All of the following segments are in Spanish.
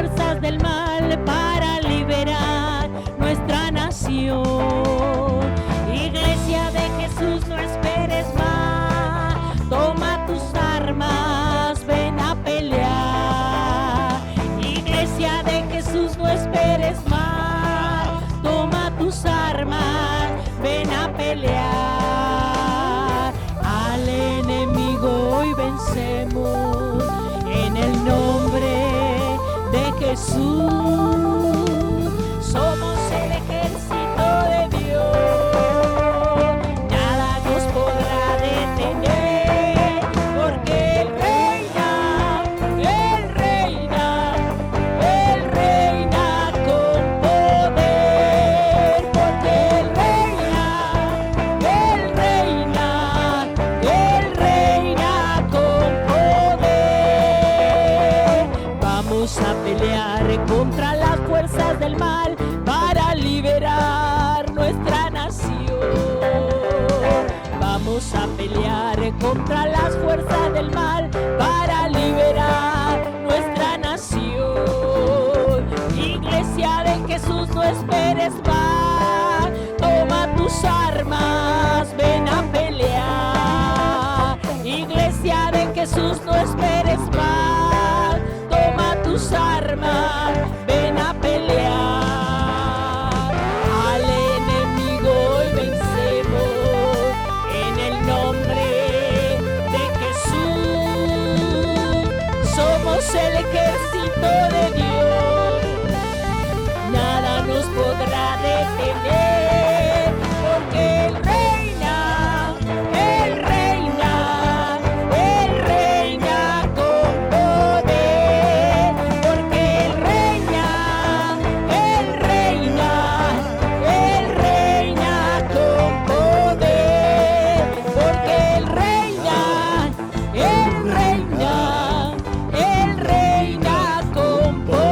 fuerzas del mal para liberar nuestra nación. Iglesia de Jesús, no esperes más, toma tus armas, ven a pelear. Iglesia de Jesús, no esperes más, toma tus armas, ven a pelear. Al enemigo hoy vencemos en el nombre de Jesús. Somos el ejército de Dios, nada nos podrá detener, porque Él reina, Él reina, Él reina con poder, porque Él reina, Él reina, Él reina con poder. Vamos a pelear contra las fuerzas del mal para liberar nuestra nación. Vamos a pelear contra las fuerzas del mal para liberar nuestra nación. Iglesia de Jesús, no esperes más, toma tus armas, ven a pelear. Iglesia de Jesús, no esperes más, toma tus armas, ven a pelear. Al enemigo hoy vencemos en el nombre de Jesús. Somos el ejército de Dios, nada nos podrá detener, porque Él reina, Él reina, Él reina con poder, porque Él reina, Él reina, Él reina con poder, porque Él reina, Él reina, Él reina con poder.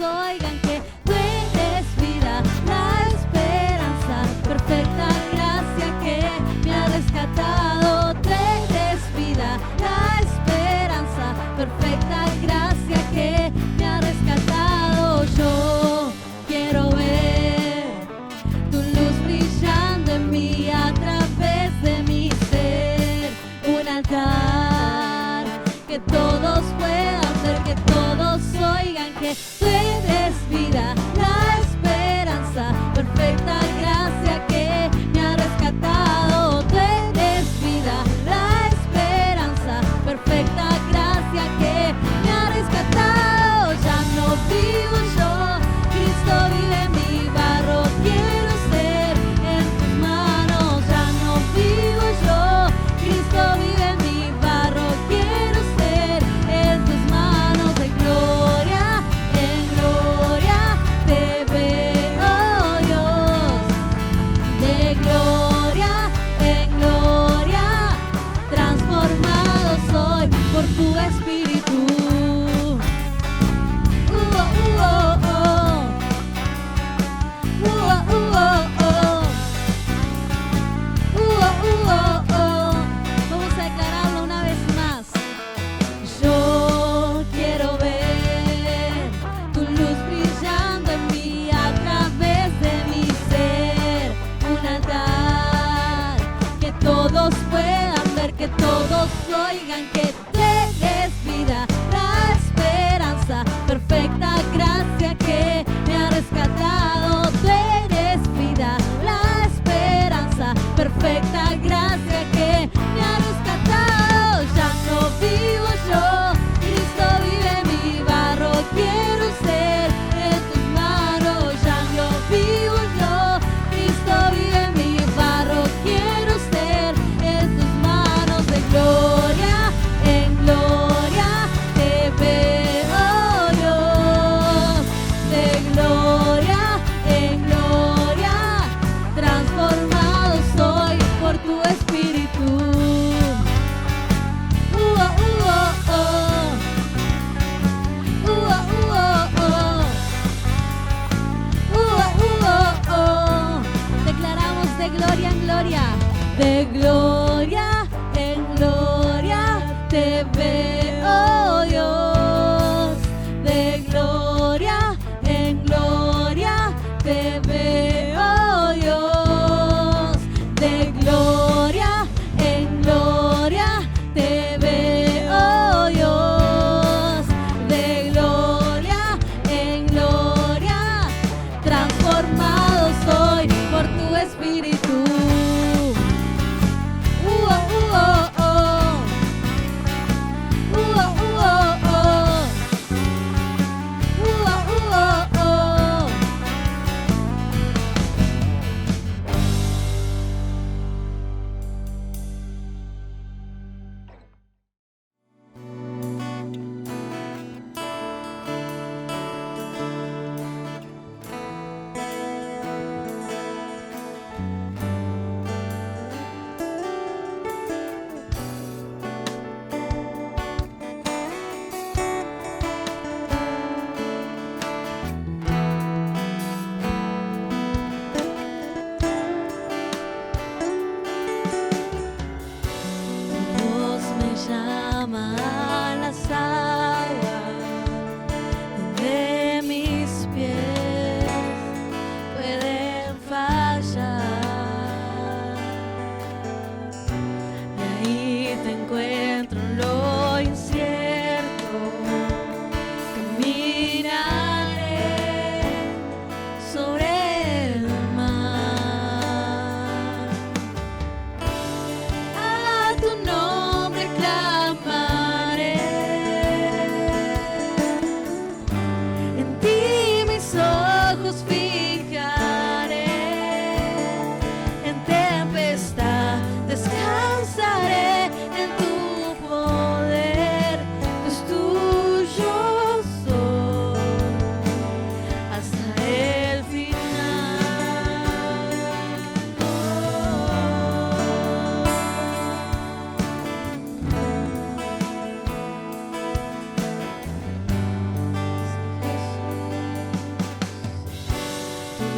oigan que tú eres vida, la esperanza, perfecta gracia que me ha rescatado. Tú eres vida, la esperanza, perfecta gracia que me ha rescatado. Yo quiero ver tu luz brillando en mí a través de mi ser, un altar que todos puedan ver, que todos oigan que tú eres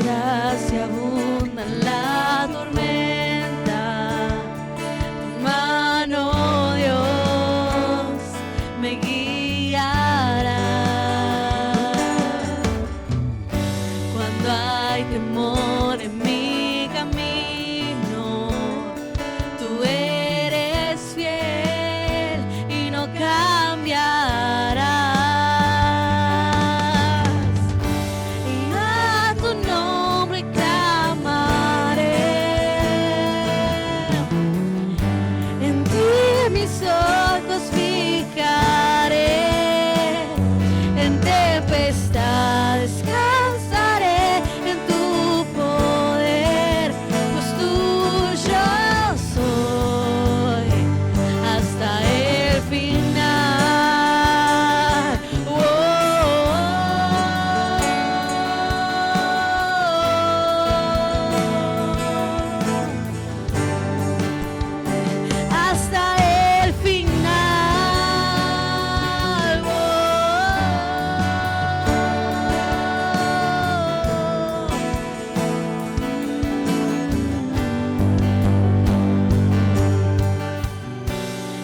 gracia abunda en la tormenta. Tu mano, Dios, me guiará. Cuando hay temor en mi camino, tú eres fiel y no cambiarás. Y a tu nombre clamaré. En ti mis ojos fijaré. En tempestad descansaré en tu poder, pues tuyo soy hasta el final. Hasta el final.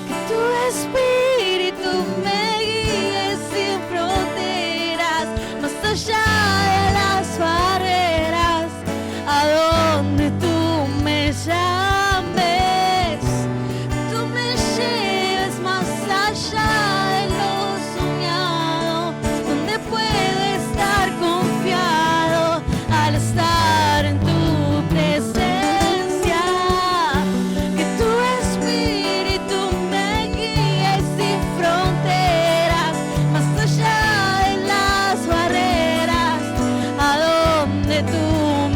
Que tu espíritu me guíe sin fronteras, más allá de las barreras, a donde tú me llames. Tú me lleves más allá de lo soñado, donde puedo estar confiado al estar en tu presencia. Que tu espíritu me guíe sin fronteras, más allá de las barreras, a donde tú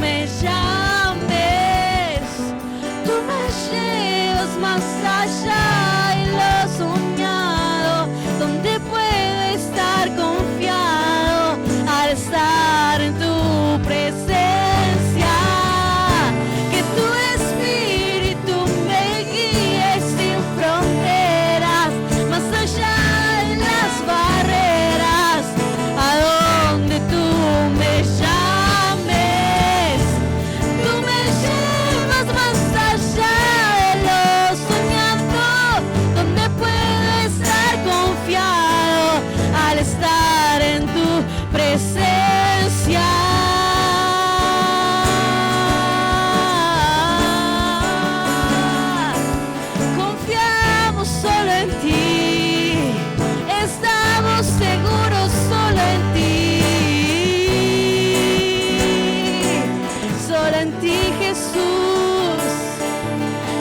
me llames. Tú me llevas más allá de lo soñado, donde puedo estar confiado al estar en tu presencia. Que tu espíritu me guíe sin fronteras, más allá de las barreras, a donde tú me llames. Tú me llevas más allá de lo soñado, donde puedo estar confiado al estar en tu presencia. Confiamos solo en ti, estamos seguros solo en ti. Solo en ti, Jesús.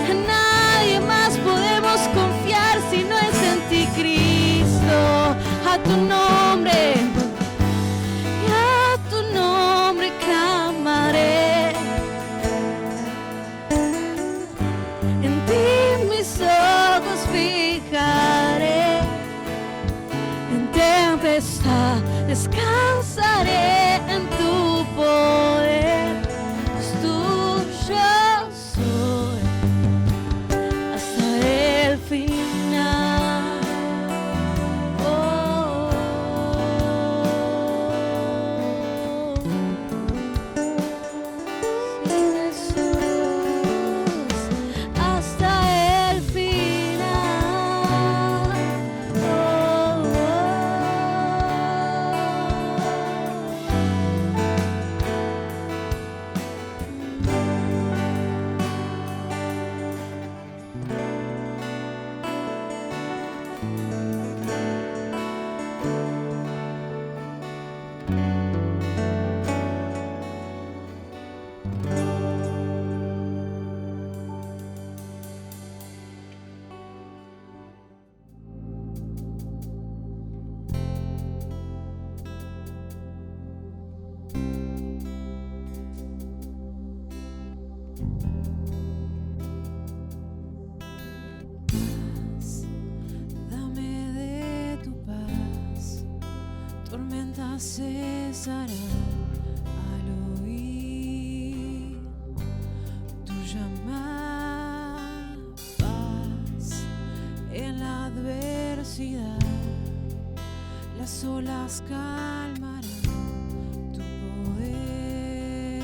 En nadie más podemos confiar si no es en ti, Cristo. A tu nombre y a tu nombre clamaré. En ti mis ojos fijaré. En tempestad descansaré en tu poder, pues tuyo soy hasta el final. Sí, Jesús, hasta el final. cesará al oír tu llamar, paz en la adversidad, las olas calmarán tu poder.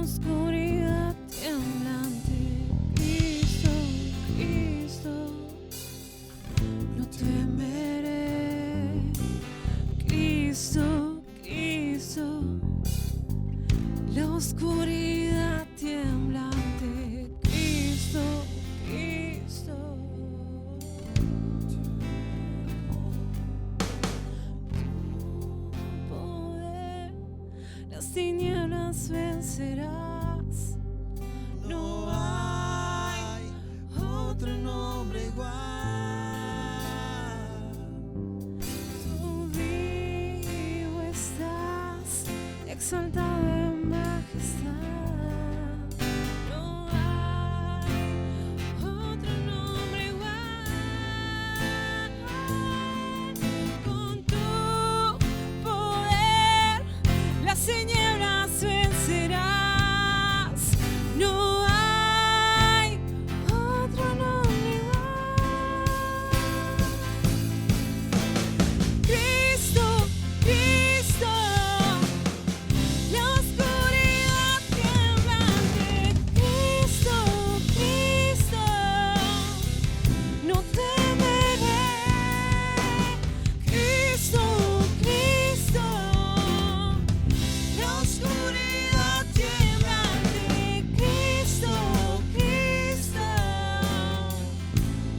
oscuridad temblante. Cristo, Cristo, no temeré. Cristo, Cristo, la oscuridad temblante. Cristo, Cristo. Poder, las tinieblas vencerás. No hay otro nombre igual. Tú vivo estás, exaltado en majestad. No hay otro nombre igual. Con tu poder las tinieblas vencerás. No hay otro nombre igual. Cristo, Cristo, la oscuridad temblante. Cristo, Cristo, no temeré. Cristo, Cristo, la oscuridad temblante. Cristo, Cristo, no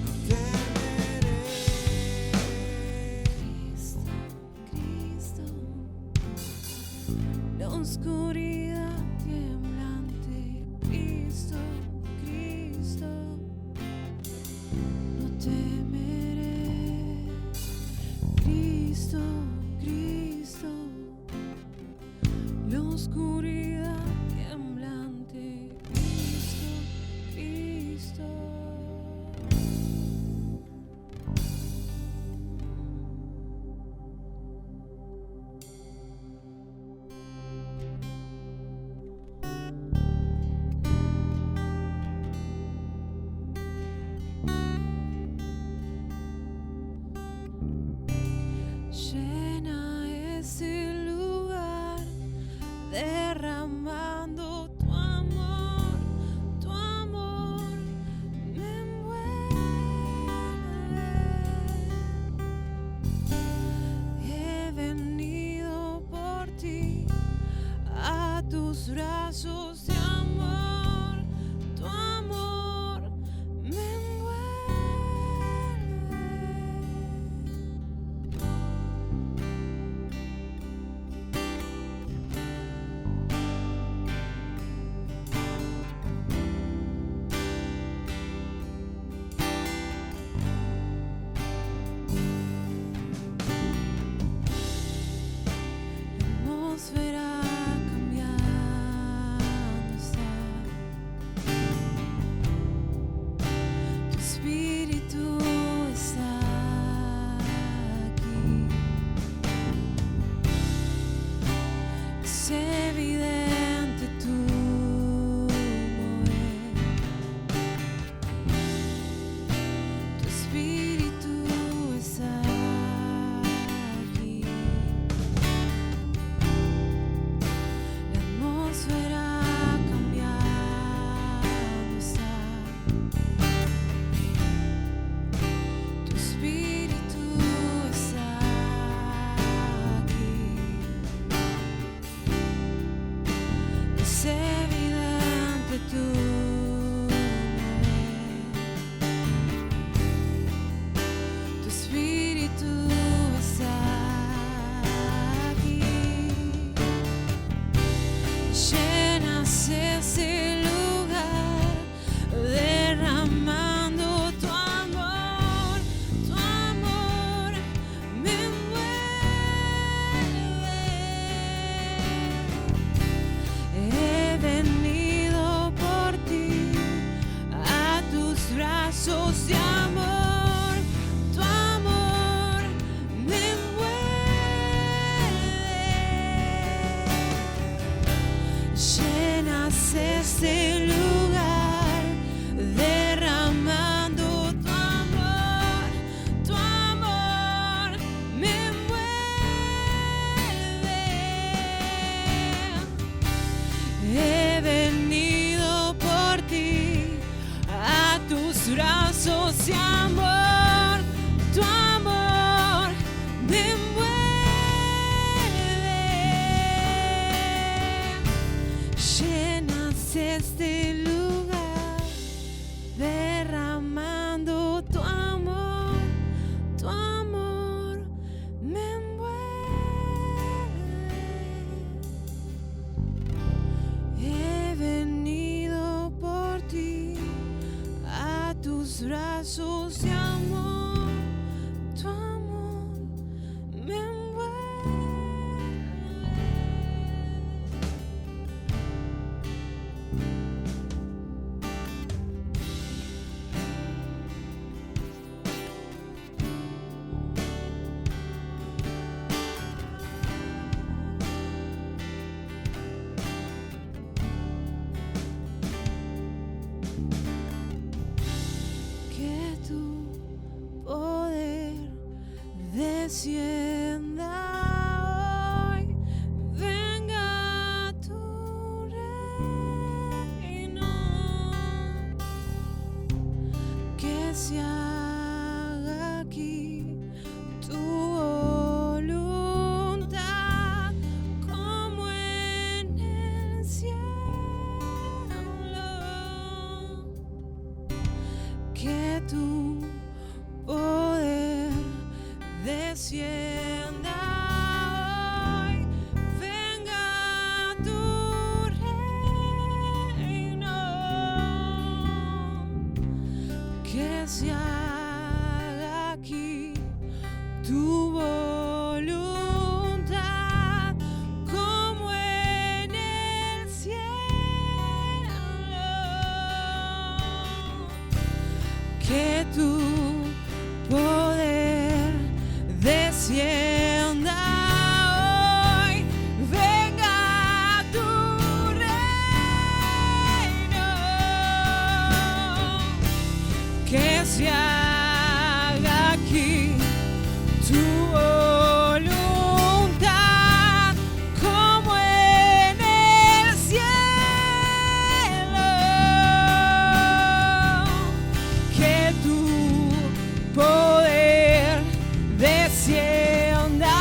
temeré. Cristo, Cristo, la oscuridad temblante. Cristo, Cristo, no temeré. Cristo, Cristo, la oscuridad temblante. Cristo, Cristo. Llena ese lugar, derramando tu amor me envuelve. He venido por ti, a tus brazos de amor, tu amor me envuelve. La atmósfera cambiando está. Tu espíritu está aquí. Es evidente tu mover. Tu espíritu está aquí. La atmósfera cambiando está. Tu espíritu está aquí. Es evidente tu mover. Tu espíritu está aquí. Llenas ese lugar, derramando tu amor me envuelve. He venido por ti, a tus brazos de amor, tu amor me envuelve. Llenas este lugar, derramando tu amor me envuelve. He llenas este lugar, derramando tu amor me envuelve. He venido por ti, a tus brazos de amor, tu amor me envuelve. Que tu poder descienda hoy, venga tu reino, que se haga aquí tu voluntad como en el cielo. Que tu poder descienda hoy, venga tu reino, que se haga aquí tu voluntad como en el cielo. Que tu poder descienda hoy, venga tu reino, que se haga aquí tu voluntad como en el cielo. Que tu poder descienda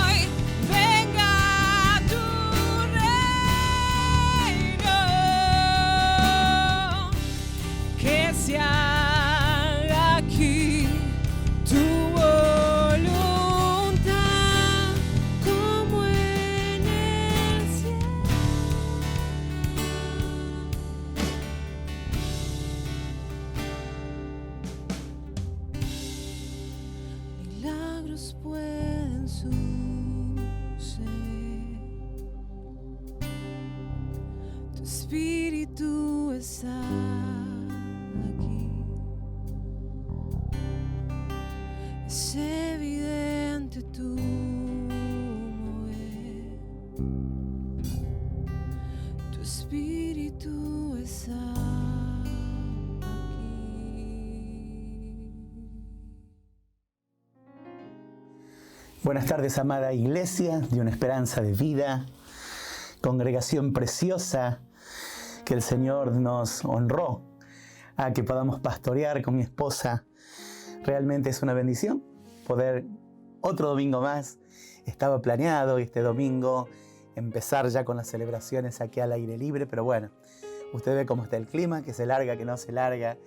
hoy, venga tu reino, que se haga aquí tu voluntad como en el cielo. Milagros pueden suceder, tu espíritu está aquí, es evidente tu mover, tu espíritu está aquí. Buenas tardes, amada iglesia de una esperanza de vida, congregación preciosa que el Señor nos honró a que podamos pastorear con mi esposa. Realmente es una bendición poder otro domingo más. Estaba planeado este domingo empezar ya con las celebraciones aquí al aire libre, pero bueno, usted ve cómo está el clima, que se larga, que no se larga.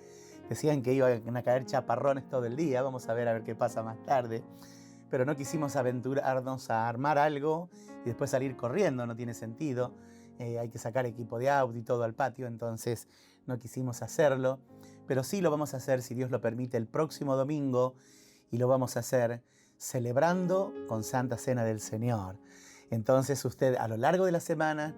Decían que iban a caer chaparrones todo el día, vamos a ver qué pasa más tarde. Pero no quisimos aventurarnos a armar algo y después salir corriendo, no tiene sentido. Hay que sacar equipo de audio y todo al patio, entonces no quisimos hacerlo. Pero sí lo vamos a hacer, si Dios lo permite, el próximo domingo, y lo vamos a hacer celebrando con Santa Cena del Señor. Entonces usted a lo largo de la semana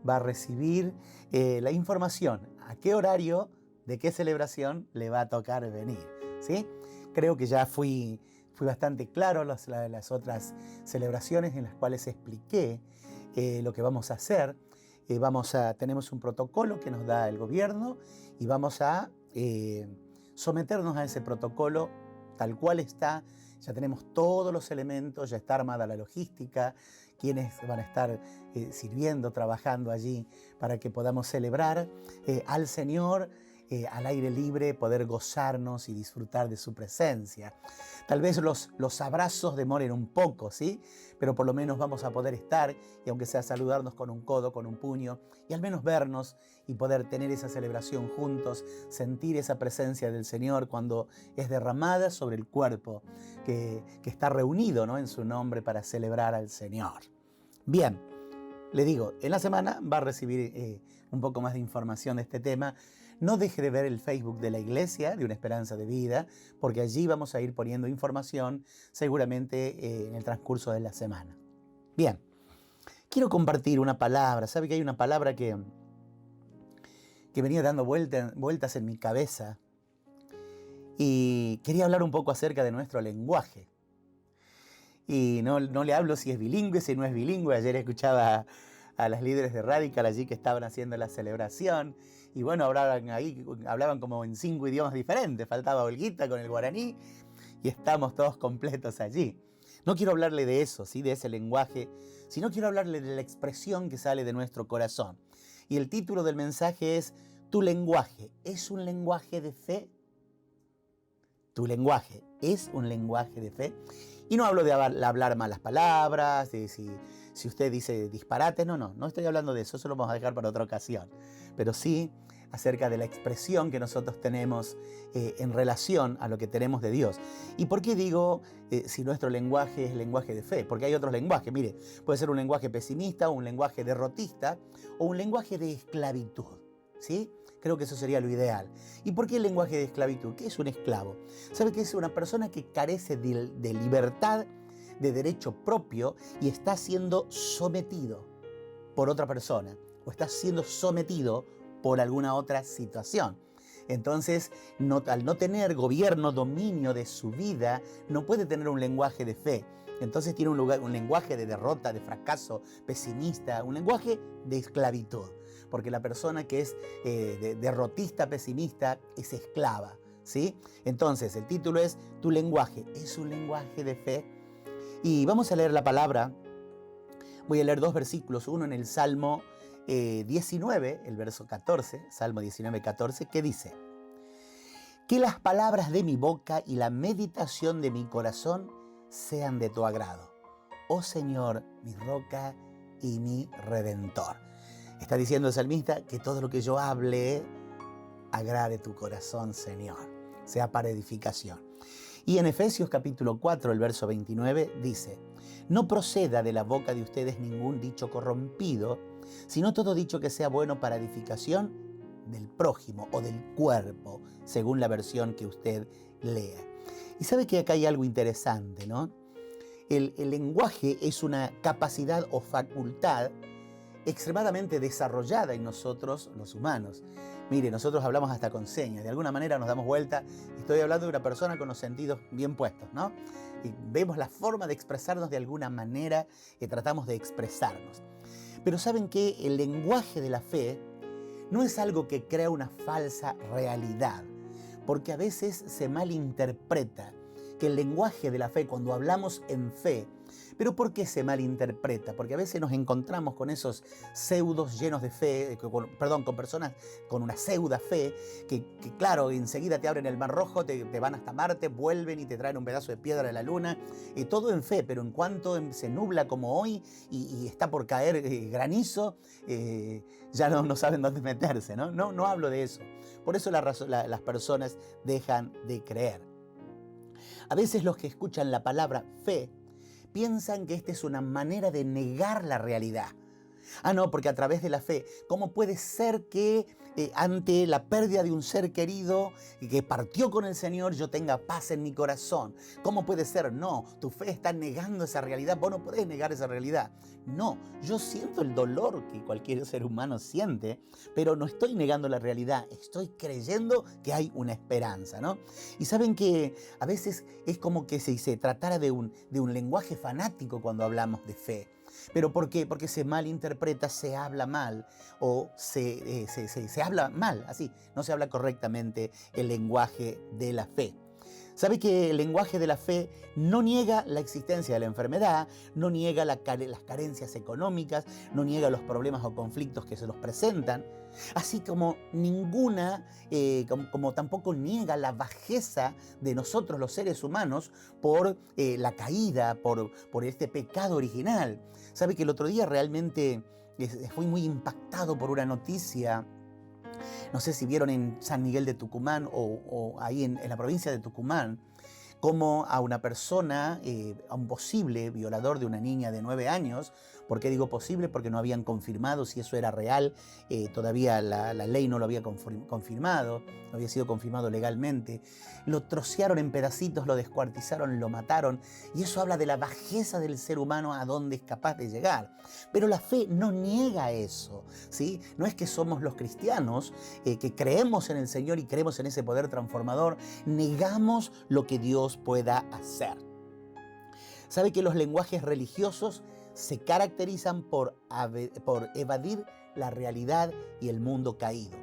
va a recibir la información, a qué horario, de qué celebración le va a tocar venir, ¿sí? Creo que ya fui bastante claro las otras celebraciones en las cuales expliqué lo que vamos a hacer. Tenemos un protocolo que nos da el gobierno y vamos a someternos a ese protocolo tal cual está. Ya tenemos todos los elementos, ya está armada la logística, quienes van a estar sirviendo, trabajando allí para que podamos celebrar al Señor al aire libre, poder gozarnos y disfrutar de su presencia. Tal vez los abrazos demoren un poco, ¿sí? Pero por lo menos vamos a poder estar, y aunque sea saludarnos con un codo, con un puño, y al menos vernos y poder tener esa celebración juntos, sentir esa presencia del Señor cuando es derramada sobre el cuerpo que está reunido, ¿no?, en su nombre para celebrar al Señor. Bien, le digo, en la semana va a recibir un poco más de información de este tema. No deje de ver el Facebook de la Iglesia de Una Esperanza de Vida, porque allí vamos a ir poniendo información seguramente en el transcurso de la semana. Bien, quiero compartir una palabra. ¿Sabe que hay una palabra que venía dando vueltas en mi cabeza? Y quería hablar un poco acerca de nuestro lenguaje. Y no le hablo si es bilingüe, si no es bilingüe. Ayer escuchaba a las líderes de Radical allí que estaban haciendo la celebración. Y bueno, hablaban como en 5 idiomas diferentes. Faltaba Olguita con el guaraní y estamos todos completos allí. No quiero hablarle de eso, ¿sí?, de ese lenguaje, sino quiero hablarle de la expresión que sale de nuestro corazón. Y el título del mensaje es: ¿tu lenguaje es un lenguaje de fe? ¿Tu lenguaje es un lenguaje de fe? Y no hablo de hablar malas palabras, de si usted dice disparate, no estoy hablando de eso lo vamos a dejar para otra ocasión. Pero sí acerca de la expresión que nosotros tenemos en relación a lo que tenemos de Dios. ¿Y por qué digo si nuestro lenguaje es lenguaje de fe? Porque hay otros lenguajes. Mire, puede ser un lenguaje pesimista, un lenguaje derrotista o un lenguaje de esclavitud, ¿sí? Creo que eso sería lo ideal. ¿Y por qué el lenguaje de esclavitud? ¿Qué es un esclavo? ¿Sabe qué es una persona que carece de libertad, de derecho propio y está siendo sometido por otra persona o está siendo sometido por alguna otra situación? Entonces, al no tener gobierno, dominio de su vida, no puede tener un lenguaje de fe. Entonces tiene un lenguaje de derrota, de fracaso, pesimista, un lenguaje de esclavitud. Porque la persona que es derrotista, pesimista, es esclava, ¿sí? Entonces, el título es: ¿tu lenguaje es un lenguaje de fe? Y vamos a leer la palabra. Voy a leer 2 versículos, uno en el Salmo 19, el verso 14, Salmo 19, 14, que dice: que las palabras de mi boca y la meditación de mi corazón sean de tu agrado, oh Señor, mi roca y mi redentor. Está diciendo el salmista que todo lo que yo hable agrade tu corazón, Señor, sea para edificación. Y en Efesios capítulo 4, el verso 29 dice: no proceda de la boca de ustedes ningún dicho corrompido, sino todo dicho que sea bueno para edificación del prójimo o del cuerpo, según la versión que usted lea. Y sabe que acá hay algo interesante, ¿no? El lenguaje es una capacidad o facultad extremadamente desarrollada en nosotros, los humanos. Mire, nosotros hablamos hasta con señas, de alguna manera nos damos vuelta. Estoy hablando de una persona con los sentidos bien puestos, ¿no? Y vemos la forma de expresarnos de alguna manera y tratamos de expresarnos. Pero ¿saben qué? El lenguaje de la fe no es algo que crea una falsa realidad, porque a veces se malinterpreta que el lenguaje de la fe, cuando hablamos en fe, ¿pero por qué se malinterpreta? Porque a veces nos encontramos con esos pseudos llenos de fe, con personas con una pseuda fe, que claro, enseguida te abren el Mar Rojo, te van hasta Marte, vuelven y te traen un pedazo de piedra de la luna, todo en fe, pero en cuanto se nubla como hoy y está por caer granizo, ya no saben dónde meterse, ¿no? No hablo de eso. Por eso las personas dejan de creer. A veces los que escuchan la palabra fe piensan que esta es una manera de negar la realidad. Ah, no, porque a través de la fe, ¿cómo puede ser que ante la pérdida de un ser querido que partió con el Señor yo tenga paz en mi corazón? ¿Cómo puede ser? No, tu fe está negando esa realidad, vos no podés negar esa realidad. No, yo siento el dolor que cualquier ser humano siente, pero no estoy negando la realidad, estoy creyendo que hay una esperanza, ¿no? Y saben que a veces es como que si se tratara de un lenguaje fanático cuando hablamos de fe. ¿Pero por qué? Porque se malinterpreta, se habla mal o se habla mal, así, no se habla correctamente el lenguaje de la fe. ¿Sabe que el lenguaje de la fe no niega la existencia de la enfermedad, no niega las carencias económicas, no niega los problemas o conflictos que se nos presentan? Así como como tampoco niega la bajeza de nosotros los seres humanos por la caída, por este pecado original. ¿Sabe que el otro día realmente fui muy impactado por una noticia? No sé si vieron en San Miguel de Tucumán o ahí en la provincia de Tucumán, cómo a una persona, a un posible violador de una niña de 9 años, ¿por qué digo posible? Porque no habían confirmado si eso era real, todavía la ley no lo había confirmado, no había sido confirmado legalmente. Lo trocearon en pedacitos, lo descuartizaron, lo mataron, y eso habla de la bajeza del ser humano a dónde es capaz de llegar. Pero la fe no niega eso, ¿sí? No es que somos los cristianos que creemos en el Señor y creemos en ese poder transformador, negamos lo que Dios pueda hacer. ¿Sabe que los lenguajes religiosos se caracterizan por evadir la realidad y el mundo caído?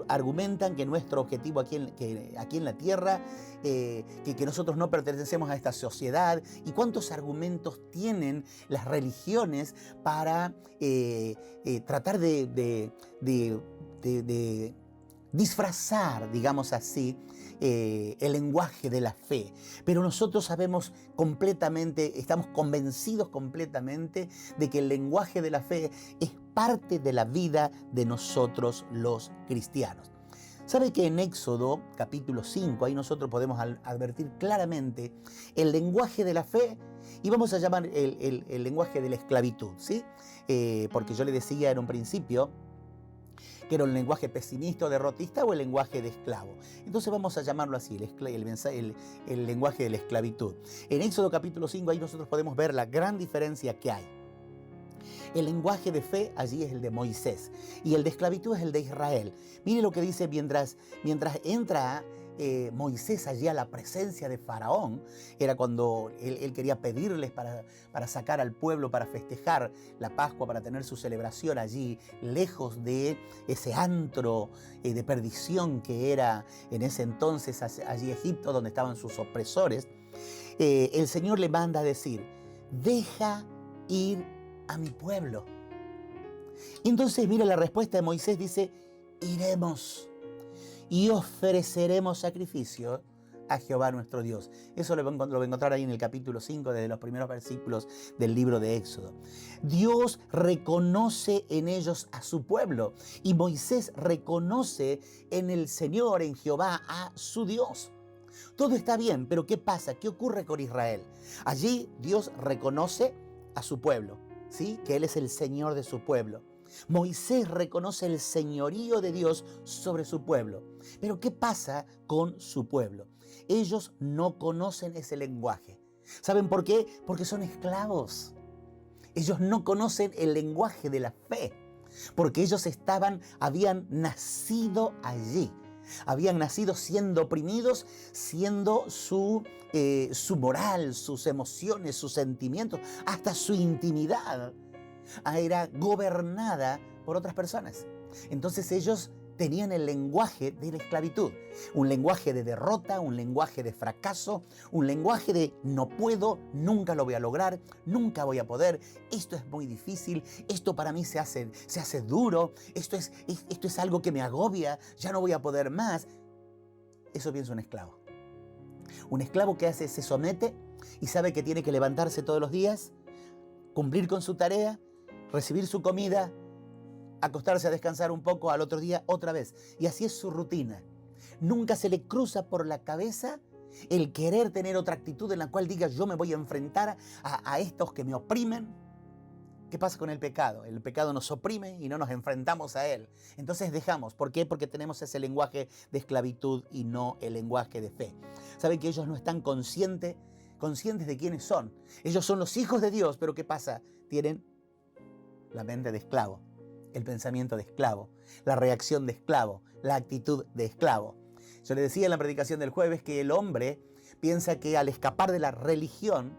Argumentan que nuestro objetivo aquí en la tierra, que nosotros no pertenecemos a esta sociedad. ¿Y cuántos argumentos tienen las religiones para tratar de disfrazar, digamos así, el lenguaje de la fe? Pero nosotros sabemos completamente, estamos convencidos completamente de que el lenguaje de la fe es parte de la vida de nosotros los cristianos. ¿Sabe que en Éxodo capítulo 5, ahí nosotros podemos advertir claramente el lenguaje de la fe, y vamos a llamar el lenguaje de la esclavitud, ¿sí? Porque yo le decía en un principio que era un lenguaje pesimista o derrotista o el lenguaje de esclavo. Entonces vamos a llamarlo así, el lenguaje de la esclavitud. En Éxodo capítulo 5 ahí nosotros podemos ver la gran diferencia que hay. El lenguaje de fe allí es el de Moisés y el de esclavitud es el de Israel. Mire lo que dice mientras entra Moisés allí a la presencia de Faraón. Era cuando él quería pedirles para sacar al pueblo, para festejar la Pascua, para tener su celebración allí, lejos de ese antro de perdición que era en ese entonces allí Egipto, donde estaban sus opresores. El Señor le manda a decir: deja ir a mi pueblo. Y entonces mira la respuesta de Moisés, dice: iremos y ofreceremos sacrificio a Jehová nuestro Dios. Eso lo va a encontrar ahí en el capítulo 5, desde los primeros versículos del libro de Éxodo. Dios reconoce en ellos a su pueblo y Moisés reconoce en el Señor, en Jehová, a su Dios. Todo está bien, pero ¿qué pasa? ¿Qué ocurre con Israel? Allí Dios reconoce a su pueblo, ¿sí? Que Él es el Señor de su pueblo. Moisés reconoce el señorío de Dios sobre su pueblo. Pero ¿qué pasa con su pueblo? Ellos no conocen ese lenguaje. ¿Saben por qué? Porque son esclavos. Ellos no conocen el lenguaje de la fe, porque ellos habían nacido allí. Habían nacido siendo oprimidos, siendo su moral, sus emociones, sus sentimientos, hasta su intimidad era gobernada por otras personas. Entonces ellos tenían el lenguaje de la esclavitud, un lenguaje de derrota, un lenguaje de fracaso, un lenguaje de no puedo, nunca lo voy a lograr, nunca voy a poder, esto es muy difícil, esto para mí se hace duro, esto es algo que me agobia, ya no voy a poder más. Eso piensa un esclavo. Un esclavo que se somete y sabe que tiene que levantarse todos los días, cumplir con su tarea, recibir su comida, acostarse a descansar un poco, al otro día otra vez. Y así es su rutina. Nunca se le cruza por la cabeza el querer tener otra actitud en la cual diga: yo me voy a enfrentar a estos que me oprimen. ¿Qué pasa con el pecado? El pecado nos oprime y no nos enfrentamos a él. Entonces dejamos. ¿Por qué? Porque tenemos ese lenguaje de esclavitud y no el lenguaje de fe. ¿Saben que ellos no están conscientes de quiénes son? Ellos son los hijos de Dios, pero ¿qué pasa? Tienen la mente de esclavo, el pensamiento de esclavo, la reacción de esclavo, la actitud de esclavo. Yo le decía en la predicación del jueves que el hombre piensa que al escapar de la religión,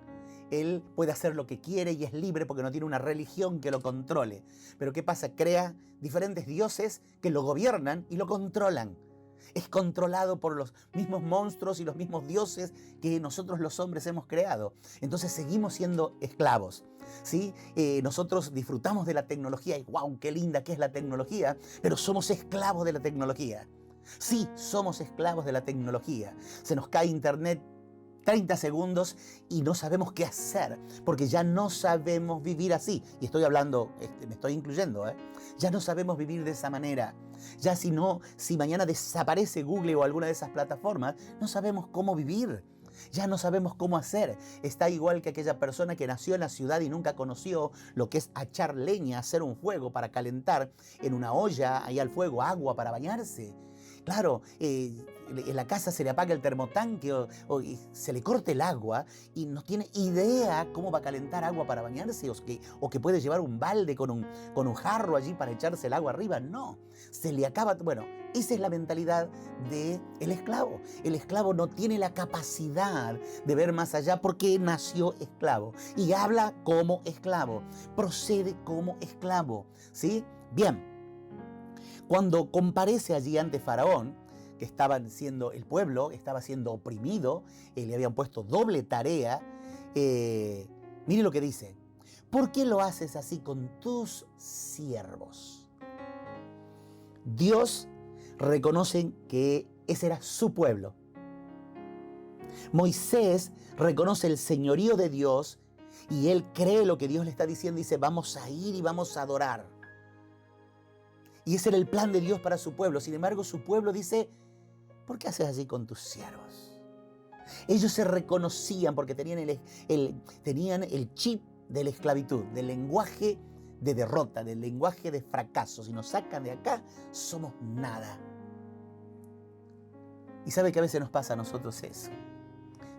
él puede hacer lo que quiere y es libre porque no tiene una religión que lo controle. Pero ¿qué pasa? Crea diferentes dioses que lo gobiernan y lo controlan. Es controlado por los mismos monstruos y los mismos dioses que nosotros los hombres hemos creado. Entonces seguimos siendo esclavos, ¿sí? Nosotros disfrutamos de la tecnología y ¡wow! ¡Qué linda que es la tecnología! Pero somos esclavos de la tecnología. Sí, somos esclavos de la tecnología. Se nos cae internet 30 segundos y no sabemos qué hacer, porque ya no sabemos vivir así. Y estoy hablando, me estoy incluyendo, ya no sabemos vivir de esa manera. Ya si mañana desaparece Google o alguna de esas plataformas, no sabemos cómo vivir. Ya no sabemos cómo hacer. Está igual que aquella persona que nació en la ciudad y nunca conoció lo que es echar leña, hacer un fuego para calentar en una olla, ahí al fuego, agua para bañarse. Claro, en la casa se le apaga el termotanque o se le corta el agua y no tiene idea cómo va a calentar agua para bañarse o que puede llevar un balde con un jarro allí para echarse el agua arriba. No, se le acaba. Bueno, esa es la mentalidad del esclavo. El esclavo no tiene la capacidad de ver más allá porque nació esclavo y habla como esclavo, procede como esclavo, ¿sí? Bien. Cuando comparece allí ante Faraón, que el pueblo estaba siendo oprimido, le habían puesto doble tarea, mire lo que dice: ¿por qué lo haces así con tus siervos? Dios reconoce que ese era su pueblo. Moisés reconoce el señorío de Dios y él cree lo que Dios le está diciendo y dice: vamos a ir y vamos a adorar. Y ese era el plan de Dios para su pueblo. Sin embargo, su pueblo dice: ¿por qué haces así con tus siervos? Ellos se reconocían porque tenían el chip de la esclavitud, del lenguaje de derrota, del lenguaje de fracaso. Si nos sacan de acá, somos nada. Y sabe que a veces nos pasa a nosotros eso.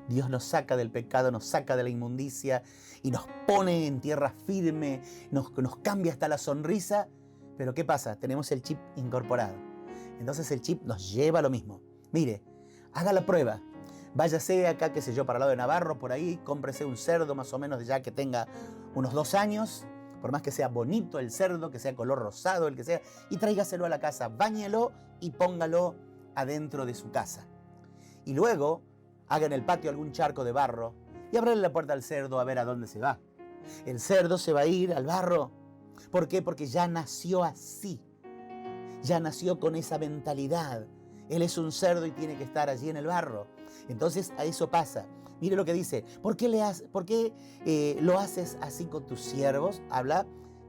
Dios nos saca del pecado, nos saca de la inmundicia y nos pone en tierra firme, nos cambia hasta la sonrisa. Pero ¿qué pasa? Tenemos el chip incorporado. Entonces el chip nos lleva a lo mismo. Mire, haga la prueba. Váyase acá, qué sé yo, para el lado de Navarro, por ahí, cómprese un cerdo más o menos ya que tenga unos 2 años, por más que sea bonito el cerdo, que sea color rosado, el que sea, y tráigaselo a la casa, báñelo y póngalo adentro de su casa. Y luego haga en el patio algún charco de barro y ábrele la puerta al cerdo a ver a dónde se va. El cerdo se va a ir al barro. ¿Por qué? Porque ya nació así. Ya nació con esa mentalidad. Él es un cerdo y tiene que estar allí en el barro. Entonces a eso pasa. Mire lo que dice. ¿Por qué lo haces así con tus siervos? Habla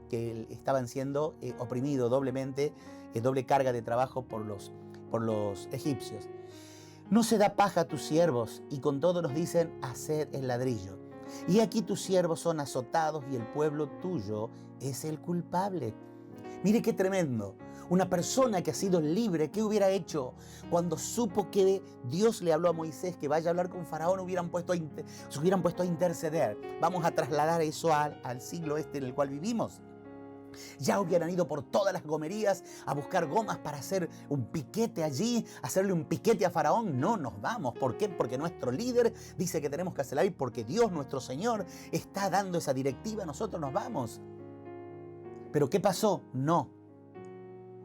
que estaban siendo oprimidos doblemente, doble carga de trabajo por los egipcios. No se da paja a tus siervos y con todo nos dicen: haced el ladrillo. Y aquí tus siervos son azotados y el pueblo tuyo es el culpable. Mire qué tremendo. Una persona que ha sido libre, ¿qué hubiera hecho cuando supo que Dios le habló a Moisés que vaya a hablar con Faraón? Se hubieran puesto a interceder. Vamos a trasladar eso al siglo en el cual vivimos. Ya hubieran ido por todas las gomerías a buscar gomas para hacer un piquete allí, hacerle un piquete a Faraón. No nos vamos. ¿Por qué? Porque nuestro líder dice que tenemos que hacerla y porque Dios, nuestro Señor, está dando esa directiva. Nosotros nos vamos. ¿Pero qué pasó? No.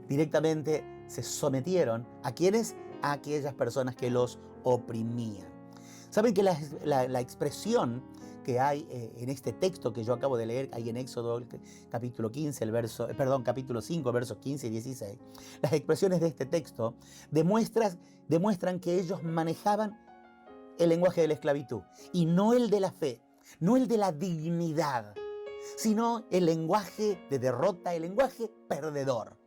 Directamente se sometieron. ¿A quiénes? A aquellas personas que los oprimían. ¿Saben que la expresión que hay en este texto que yo acabo de leer, ahí en Éxodo capítulo 5, versos 15 y 16, las expresiones de este texto demuestran que ellos manejaban el lenguaje de la esclavitud y no el de la fe, no el de la dignidad, sino el lenguaje de derrota, el lenguaje perdedor.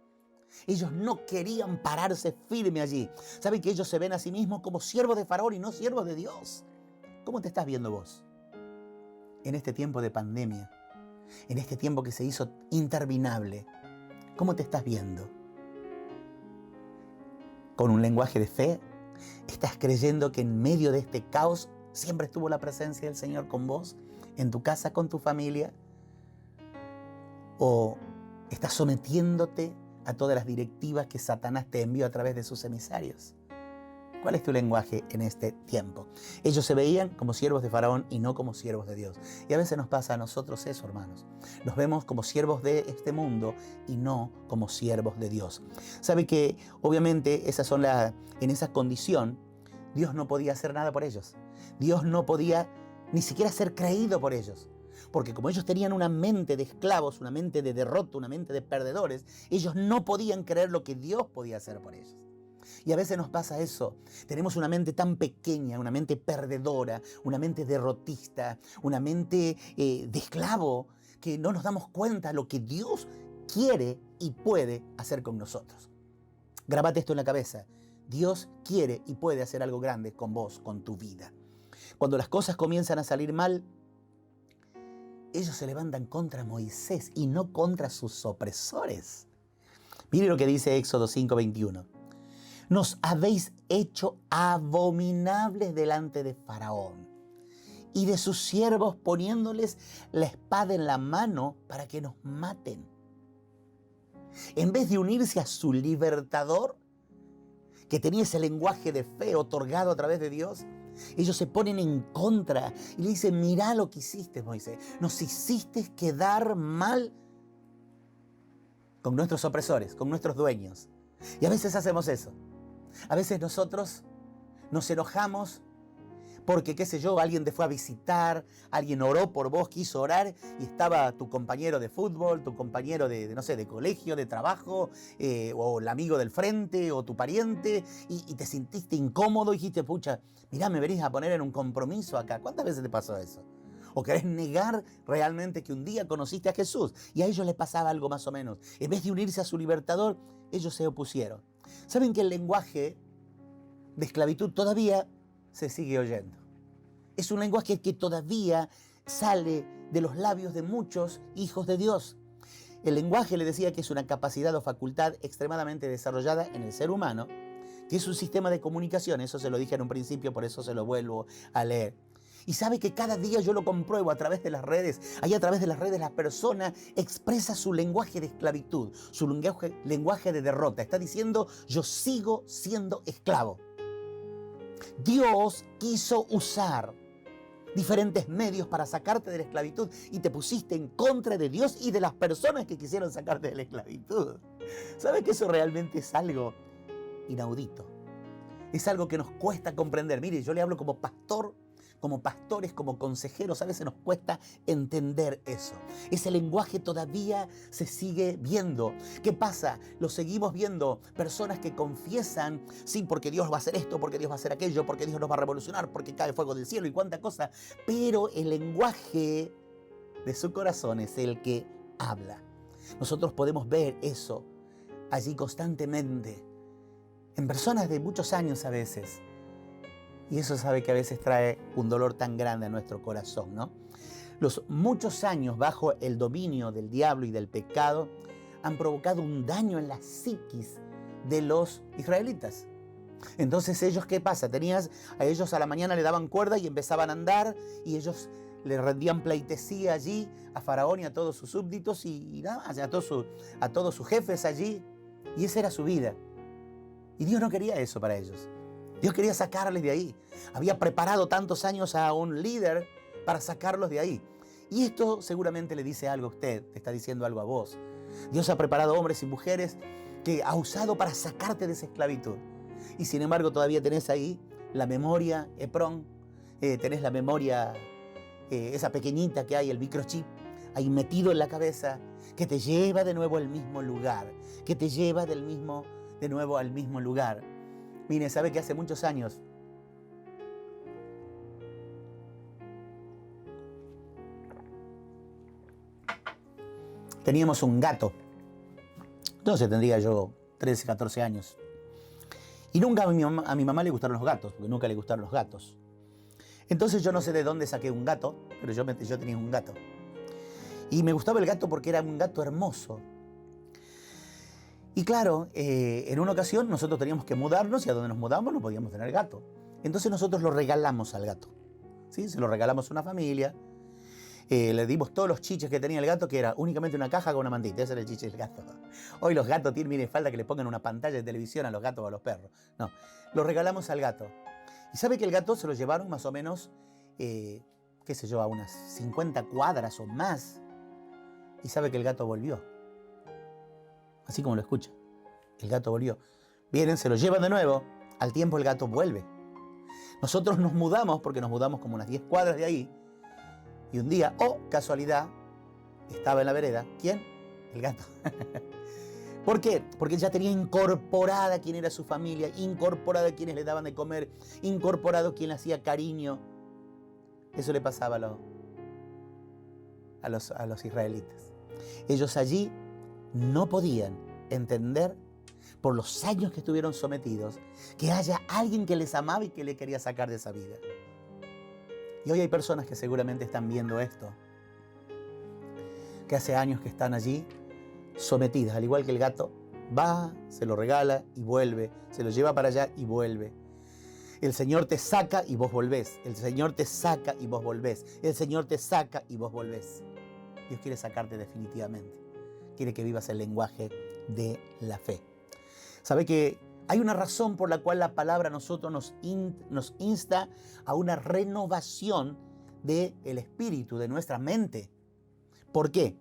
Ellos no querían pararse firme allí. ¿Saben que ellos se ven a sí mismos como siervos de Faraón y no siervos de Dios? ¿Cómo te estás viendo vos? En este tiempo de pandemia, en este tiempo que se hizo interminable, ¿cómo te estás viendo? ¿Con un lenguaje de fe? ¿Estás creyendo que en medio de este caos siempre estuvo la presencia del Señor con vos? ¿En tu casa, con tu familia? ¿O estás sometiéndote a todas las directivas que Satanás te envió a través de sus emisarios? ¿Cuál es tu lenguaje en este tiempo? Ellos se veían como siervos de Faraón y no como siervos de Dios. Y a veces nos pasa a nosotros eso, hermanos. Nos vemos como siervos de este mundo y no como siervos de Dios. ¿Sabe que obviamente en esa condición Dios no podía hacer nada por ellos? Dios no podía ni siquiera ser creído por ellos. Porque como ellos tenían una mente de esclavos, una mente de derrota, una mente de perdedores, ellos no podían creer lo que Dios podía hacer por ellos. Y a veces nos pasa eso. Tenemos una mente tan pequeña, una mente perdedora, una mente derrotista, una mente de esclavo, que no nos damos cuenta de lo que Dios quiere y puede hacer con nosotros. Grábate esto en la cabeza. Dios quiere y puede hacer algo grande con vos, con tu vida. Cuando las cosas comienzan a salir mal, ellos se levantan contra Moisés y no contra sus opresores. Mire lo que dice Éxodo 5:21. Nos habéis hecho abominables delante de Faraón y de sus siervos, poniéndoles la espada en la mano para que nos maten. En vez de unirse a su libertador, que tenía ese lenguaje de fe otorgado a través de Dios, ellos se ponen en contra y le dicen: mirá lo que hiciste, Moisés. Nos hiciste quedar mal con nuestros opresores, con nuestros dueños. Y a veces hacemos eso. A veces nosotros nos enojamos porque, qué sé yo, alguien te fue a visitar, alguien oró por vos, quiso orar y estaba tu compañero de fútbol, tu compañero no sé, de colegio, de trabajo, o el amigo del frente, o tu pariente, y te sentiste incómodo y dijiste: pucha, mirá, me venís a poner en un compromiso acá. ¿Cuántas veces te pasó eso? O querés negar realmente que un día conociste a Jesús, y a ellos les pasaba algo más o menos. En vez de unirse a su libertador, ellos se opusieron. ¿Saben que el lenguaje de esclavitud todavía se sigue oyendo? Es un lenguaje que todavía sale de los labios de muchos hijos de Dios. El lenguaje, le decía, que es una capacidad o facultad extremadamente desarrollada en el ser humano, que es un sistema de comunicación. Eso se lo dije en un principio, por eso se lo vuelvo a leer. Y sabe que cada día yo lo compruebo a través de las redes. Ahí a través de las redes la persona expresa su lenguaje de esclavitud, su lenguaje de derrota. Está diciendo: yo sigo siendo esclavo. Dios quiso usar diferentes medios para sacarte de la esclavitud y te pusiste en contra de Dios y de las personas que quisieron sacarte de la esclavitud. ¿Sabe que eso realmente es algo inaudito? Es algo que nos cuesta comprender. Mire, yo le hablo como pastor, como pastores, como consejeros, a veces nos cuesta entender eso. Ese lenguaje todavía se sigue viendo. ¿Qué pasa? Lo seguimos viendo. Personas que confiesan: sí, porque Dios va a hacer esto, porque Dios va a hacer aquello, porque Dios nos va a revolucionar, porque cae fuego del cielo y cuánta cosa. Pero el lenguaje de su corazón es el que habla. Nosotros podemos ver eso allí constantemente, en personas de muchos años a veces. Y eso sabe que a veces trae un dolor tan grande a nuestro corazón, ¿no? Los muchos años bajo el dominio del diablo y del pecado han provocado un daño en la psiquis de los israelitas. Entonces ellos, ¿qué pasa? A ellos a la mañana le daban cuerda y empezaban a andar, y ellos le rendían pleitesía allí a Faraón y a todos sus súbditos y nada más, a todos sus jefes allí. Y esa era su vida. Y Dios no quería eso para ellos. Dios quería sacarles de ahí. Había preparado tantos años a un líder para sacarlos de ahí. Y esto seguramente le dice algo a usted, te está diciendo algo a vos. Dios ha preparado hombres y mujeres que ha usado para sacarte de esa esclavitud. Y sin embargo todavía tenés ahí la memoria EPRON, tenés la memoria, esa pequeñita que hay, el microchip, ahí metido en la cabeza, que te lleva de nuevo al mismo lugar, que te lleva de nuevo al mismo lugar. Mire, sabe que hace muchos años teníamos un gato. Entonces tendría yo 13, 14 años. Y nunca a mi mamá le gustaron los gatos, porque nunca le gustaron los gatos. Entonces yo no sé de dónde saqué un gato, pero yo tenía un gato. Y me gustaba el gato porque era un gato hermoso. Y claro, en una ocasión nosotros teníamos que mudarnos y a donde nos mudamos no podíamos tener gato. Entonces nosotros lo regalamos al gato. ¿Sí? Se lo regalamos a una familia. Le dimos todos los chiches que tenía el gato, que era únicamente una caja con una mantita. Ese era el chiche del gato. Hoy los gatos tienen, miren, falta que le pongan una pantalla de televisión a los gatos o a los perros. No, lo regalamos al gato. Y sabe que el gato se lo llevaron más o menos, qué sé yo, a unas 50 cuadras o más. Y sabe que el gato volvió. Así como lo escucha. El gato volvió. Vienen, se lo llevan de nuevo. Al tiempo el gato vuelve. Nosotros nos mudamos, porque nos mudamos como unas 10 cuadras de ahí. Y un día, casualidad, estaba en la vereda. ¿Quién? El gato. ¿Por qué? Porque él ya tenía incorporada quién era su familia, incorporada quienes le daban de comer, incorporado quien le hacía cariño. Eso le pasaba a los israelitas. Ellos allí no podían entender, por los años que estuvieron sometidos, que haya alguien que les amaba y que le quería sacar de esa vida. Y hoy hay personas que seguramente están viendo esto, que hace años que están allí sometidas, al igual que el gato, va, se lo regala y vuelve, se lo lleva para allá y vuelve. El Señor te saca y vos volvés, el Señor te saca y vos volvés, el Señor te saca y vos volvés. Dios quiere sacarte definitivamente, quiere que vivas el lenguaje de la fe. ¿Sabe que hay una razón por la cual la palabra a nosotros nos insta a una renovación del espíritu, de nuestra mente? ¿Por qué?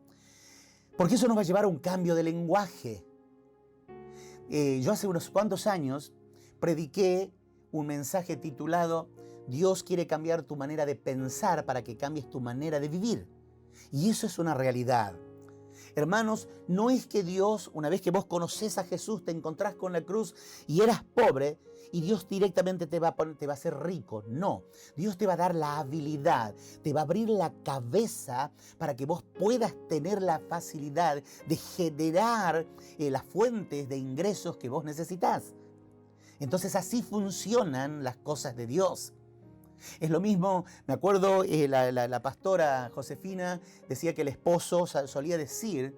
Porque eso nos va a llevar a un cambio de lenguaje. Yo hace unos cuantos años prediqué un mensaje titulado Dios quiere cambiar tu manera de pensar para que cambies tu manera de vivir. Y eso es una realidad. Hermanos, no es que Dios, una vez que vos conocés a Jesús, te encontrás con la cruz y eras pobre y Dios directamente te va a hacer rico. No, Dios te va a dar la habilidad, te va a abrir la cabeza para que vos puedas tener la facilidad de generar las fuentes de ingresos que vos necesitas. Entonces así funcionan las cosas de Dios. Es lo mismo, me acuerdo, la pastora Josefina decía que el esposo solía decir,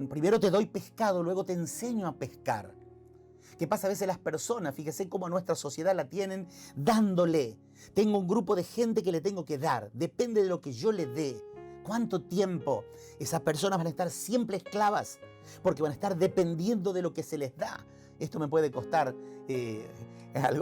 primero te doy pescado, luego te enseño a pescar. ¿Qué pasa a veces las personas? Fíjese cómo nuestra sociedad la tienen dándole. Tengo un grupo de gente que le tengo que dar, depende de lo que yo le dé. ¿Cuánto tiempo? Esas personas van a estar siempre esclavas, porque van a estar dependiendo de lo que se les da. Esto me puede costar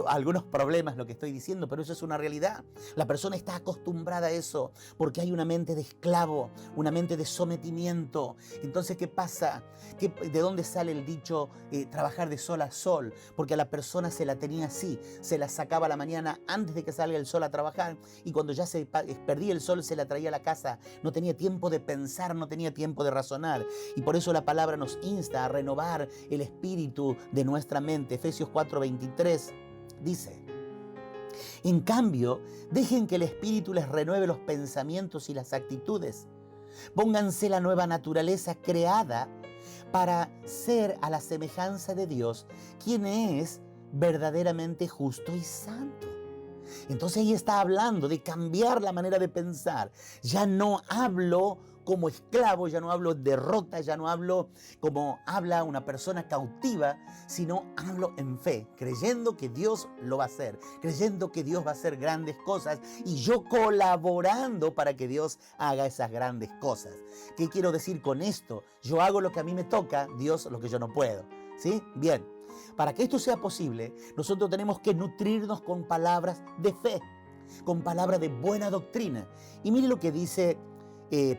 algunos problemas lo que estoy diciendo, pero eso es una realidad. La persona está acostumbrada a eso porque hay una mente de esclavo, una mente de sometimiento. Entonces, ¿qué pasa? ¿De dónde sale el dicho trabajar de sol a sol? Porque a la persona se la tenía así, se la sacaba a la mañana antes de que salga el sol a trabajar y cuando ya se perdía el sol se la traía a la casa. No tenía tiempo de pensar, no tenía tiempo de razonar. Y por eso la palabra nos insta a renovar el espíritu de nuestra mente. Efesios 4:23 dice: en cambio, dejen que el espíritu les renueve los pensamientos y las actitudes. Pónganse la nueva naturaleza creada para ser a la semejanza de Dios, quien es verdaderamente justo y santo. Entonces ahí está hablando de cambiar la manera de pensar. Ya no hablo como esclavo, ya no hablo derrota, ya no hablo como habla una persona cautiva, sino hablo en fe, creyendo que Dios lo va a hacer, creyendo que Dios va a hacer grandes cosas y yo colaborando para que Dios haga esas grandes cosas. ¿Qué quiero decir con esto? Yo hago lo que a mí me toca, Dios lo que yo no puedo. ¿Sí? Bien. Para que esto sea posible, nosotros tenemos que nutrirnos con palabras de fe, con palabras de buena doctrina. Y mire lo que dice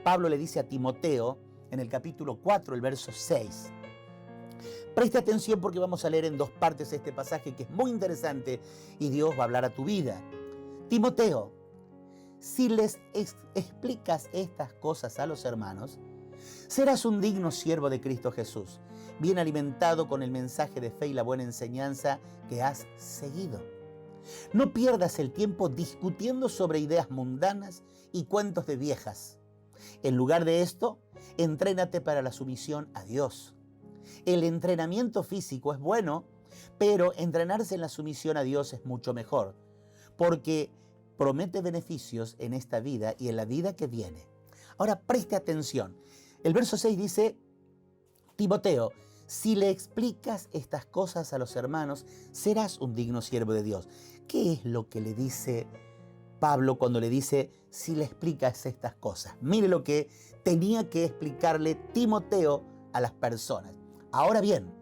Pablo, le dice a Timoteo en el capítulo 4, el verso 6. Preste atención porque vamos a leer en dos partes este pasaje que es muy interesante y Dios va a hablar a tu vida. Timoteo, si les explicas estas cosas a los hermanos, serás un digno siervo de Cristo Jesús, bien alimentado con el mensaje de fe y la buena enseñanza que has seguido. No pierdas el tiempo discutiendo sobre ideas mundanas y cuentos de viejas. En lugar de esto, entrénate para la sumisión a Dios. El entrenamiento físico es bueno, pero entrenarse en la sumisión a Dios es mucho mejor, porque promete beneficios en esta vida y en la vida que viene. Ahora preste atención. El verso 6 dice: Timoteo, si le explicas estas cosas a los hermanos, serás un digno siervo de Dios. ¿Qué es lo que le dice Pablo cuando le dice, si le explicas estas cosas. Mire lo que tenía que explicarle Timoteo a las personas. Ahora bien,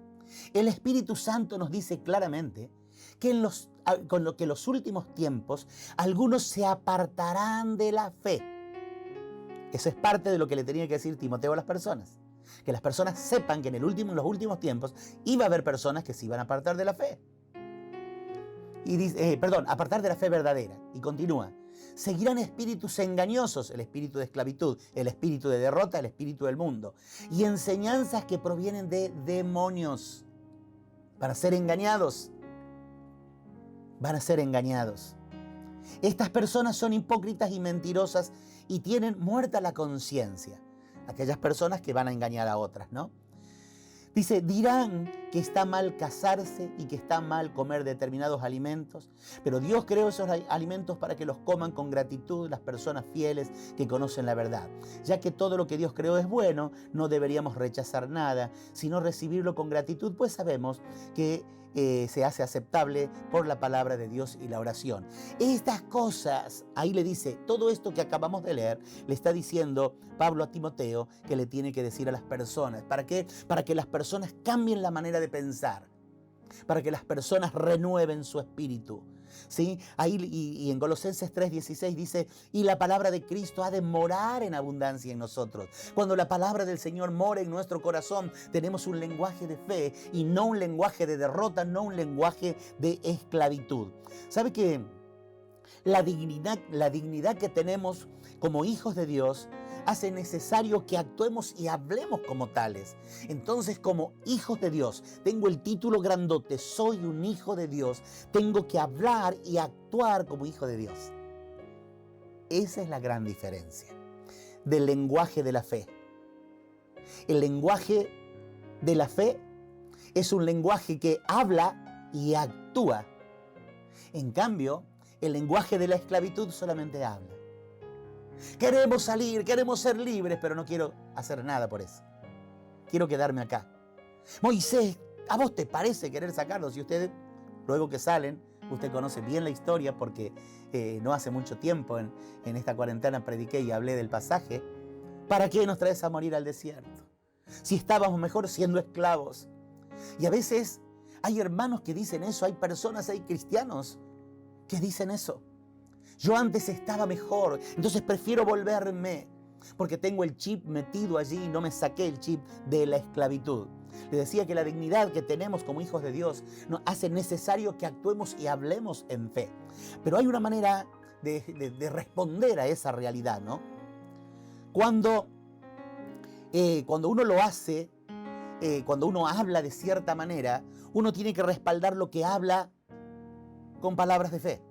el Espíritu Santo nos dice claramente que en los últimos tiempos algunos se apartarán de la fe. Eso es parte de lo que le tenía que decir Timoteo a las personas. Que las personas sepan que en los últimos tiempos iba a haber personas que se iban a apartar de la fe. Y dice, apartar de la fe verdadera. Y continúa. Seguirán espíritus engañosos, el espíritu de esclavitud, el espíritu de derrota, el espíritu del mundo. Y enseñanzas que provienen de demonios. Van a ser engañados. Van a ser engañados. Estas personas son hipócritas y mentirosas y tienen muerta la conciencia. Aquellas personas que van a engañar a otras, ¿no? Dice, dirán que está mal casarse y que está mal comer determinados alimentos, pero Dios creó esos alimentos para que los coman con gratitud las personas fieles que conocen la verdad. Ya que todo lo que Dios creó es bueno, no deberíamos rechazar nada, sino recibirlo con gratitud, pues sabemos que se hace aceptable por la palabra de Dios y la oración. Estas cosas, ahí le dice, todo esto que acabamos de leer, le está diciendo Pablo a Timoteo que le tiene que decir a las personas. ¿Para qué? Para que las personas cambien la manera de pensar, para que las personas renueven su espíritu. ¿Sí? Ahí y en Colosenses 3:16 dice, y la palabra de Cristo ha de morar en abundancia en nosotros. Cuando la palabra del Señor mora en nuestro corazón, tenemos un lenguaje de fe y no un lenguaje de derrota, no un lenguaje de esclavitud. ¿Sabe qué? La dignidad que tenemos como hijos de Dios hace necesario que actuemos y hablemos como tales. Entonces, como hijos de Dios, tengo el título grandote, soy un hijo de Dios, tengo que hablar y actuar como hijo de Dios. Esa es la gran diferencia del lenguaje de la fe. El lenguaje de la fe es un lenguaje que habla y actúa. En cambio, el lenguaje de la esclavitud solamente habla. Queremos salir, queremos ser libres, pero no quiero hacer nada por eso. Quiero quedarme acá. Moisés, ¿a vos te parece querer sacarlos? Si ustedes, luego que salen, usted conoce bien la historia porque no hace mucho tiempo en esta cuarentena prediqué y hablé del pasaje. ¿Para qué nos traes a morir al desierto? Si estábamos mejor siendo esclavos. Y a veces hay hermanos que dicen eso, hay personas, hay cristianos que dicen eso. Yo antes estaba mejor, entonces prefiero volverme porque tengo el chip metido allí y no me saqué el chip de la esclavitud. Le decía que la dignidad que tenemos como hijos de Dios nos hace necesario que actuemos y hablemos en fe. Pero hay una manera de responder a esa realidad, ¿no? Cuando uno lo hace, cuando uno habla de cierta manera, uno tiene que respaldar lo que habla con palabras de fe,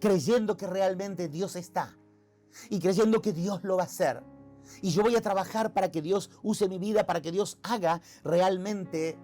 creyendo que realmente Dios está y creyendo que Dios lo va a hacer. Y yo voy a trabajar para que Dios use mi vida, para que Dios haga realmente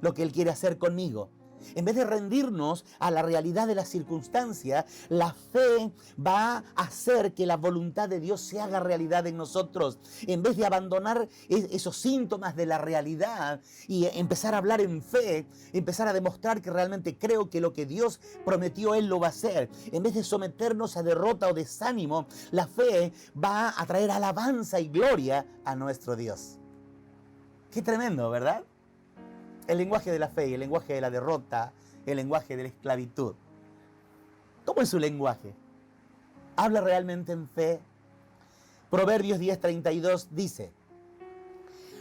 lo que Él quiere hacer conmigo. En vez de rendirnos a la realidad de la circunstancia, la fe va a hacer que la voluntad de Dios se haga realidad en nosotros. En vez de abandonar esos síntomas de la realidad y empezar a hablar en fe, empezar a demostrar que realmente creo que lo que Dios prometió Él lo va a hacer. En vez de someternos a derrota o desánimo, la fe va a traer alabanza y gloria a nuestro Dios. Qué tremendo, ¿verdad? El lenguaje de la fe y el lenguaje de la derrota, el lenguaje de la esclavitud. ¿Cómo es su lenguaje? ¿Habla realmente en fe? Proverbios 10:32 dice,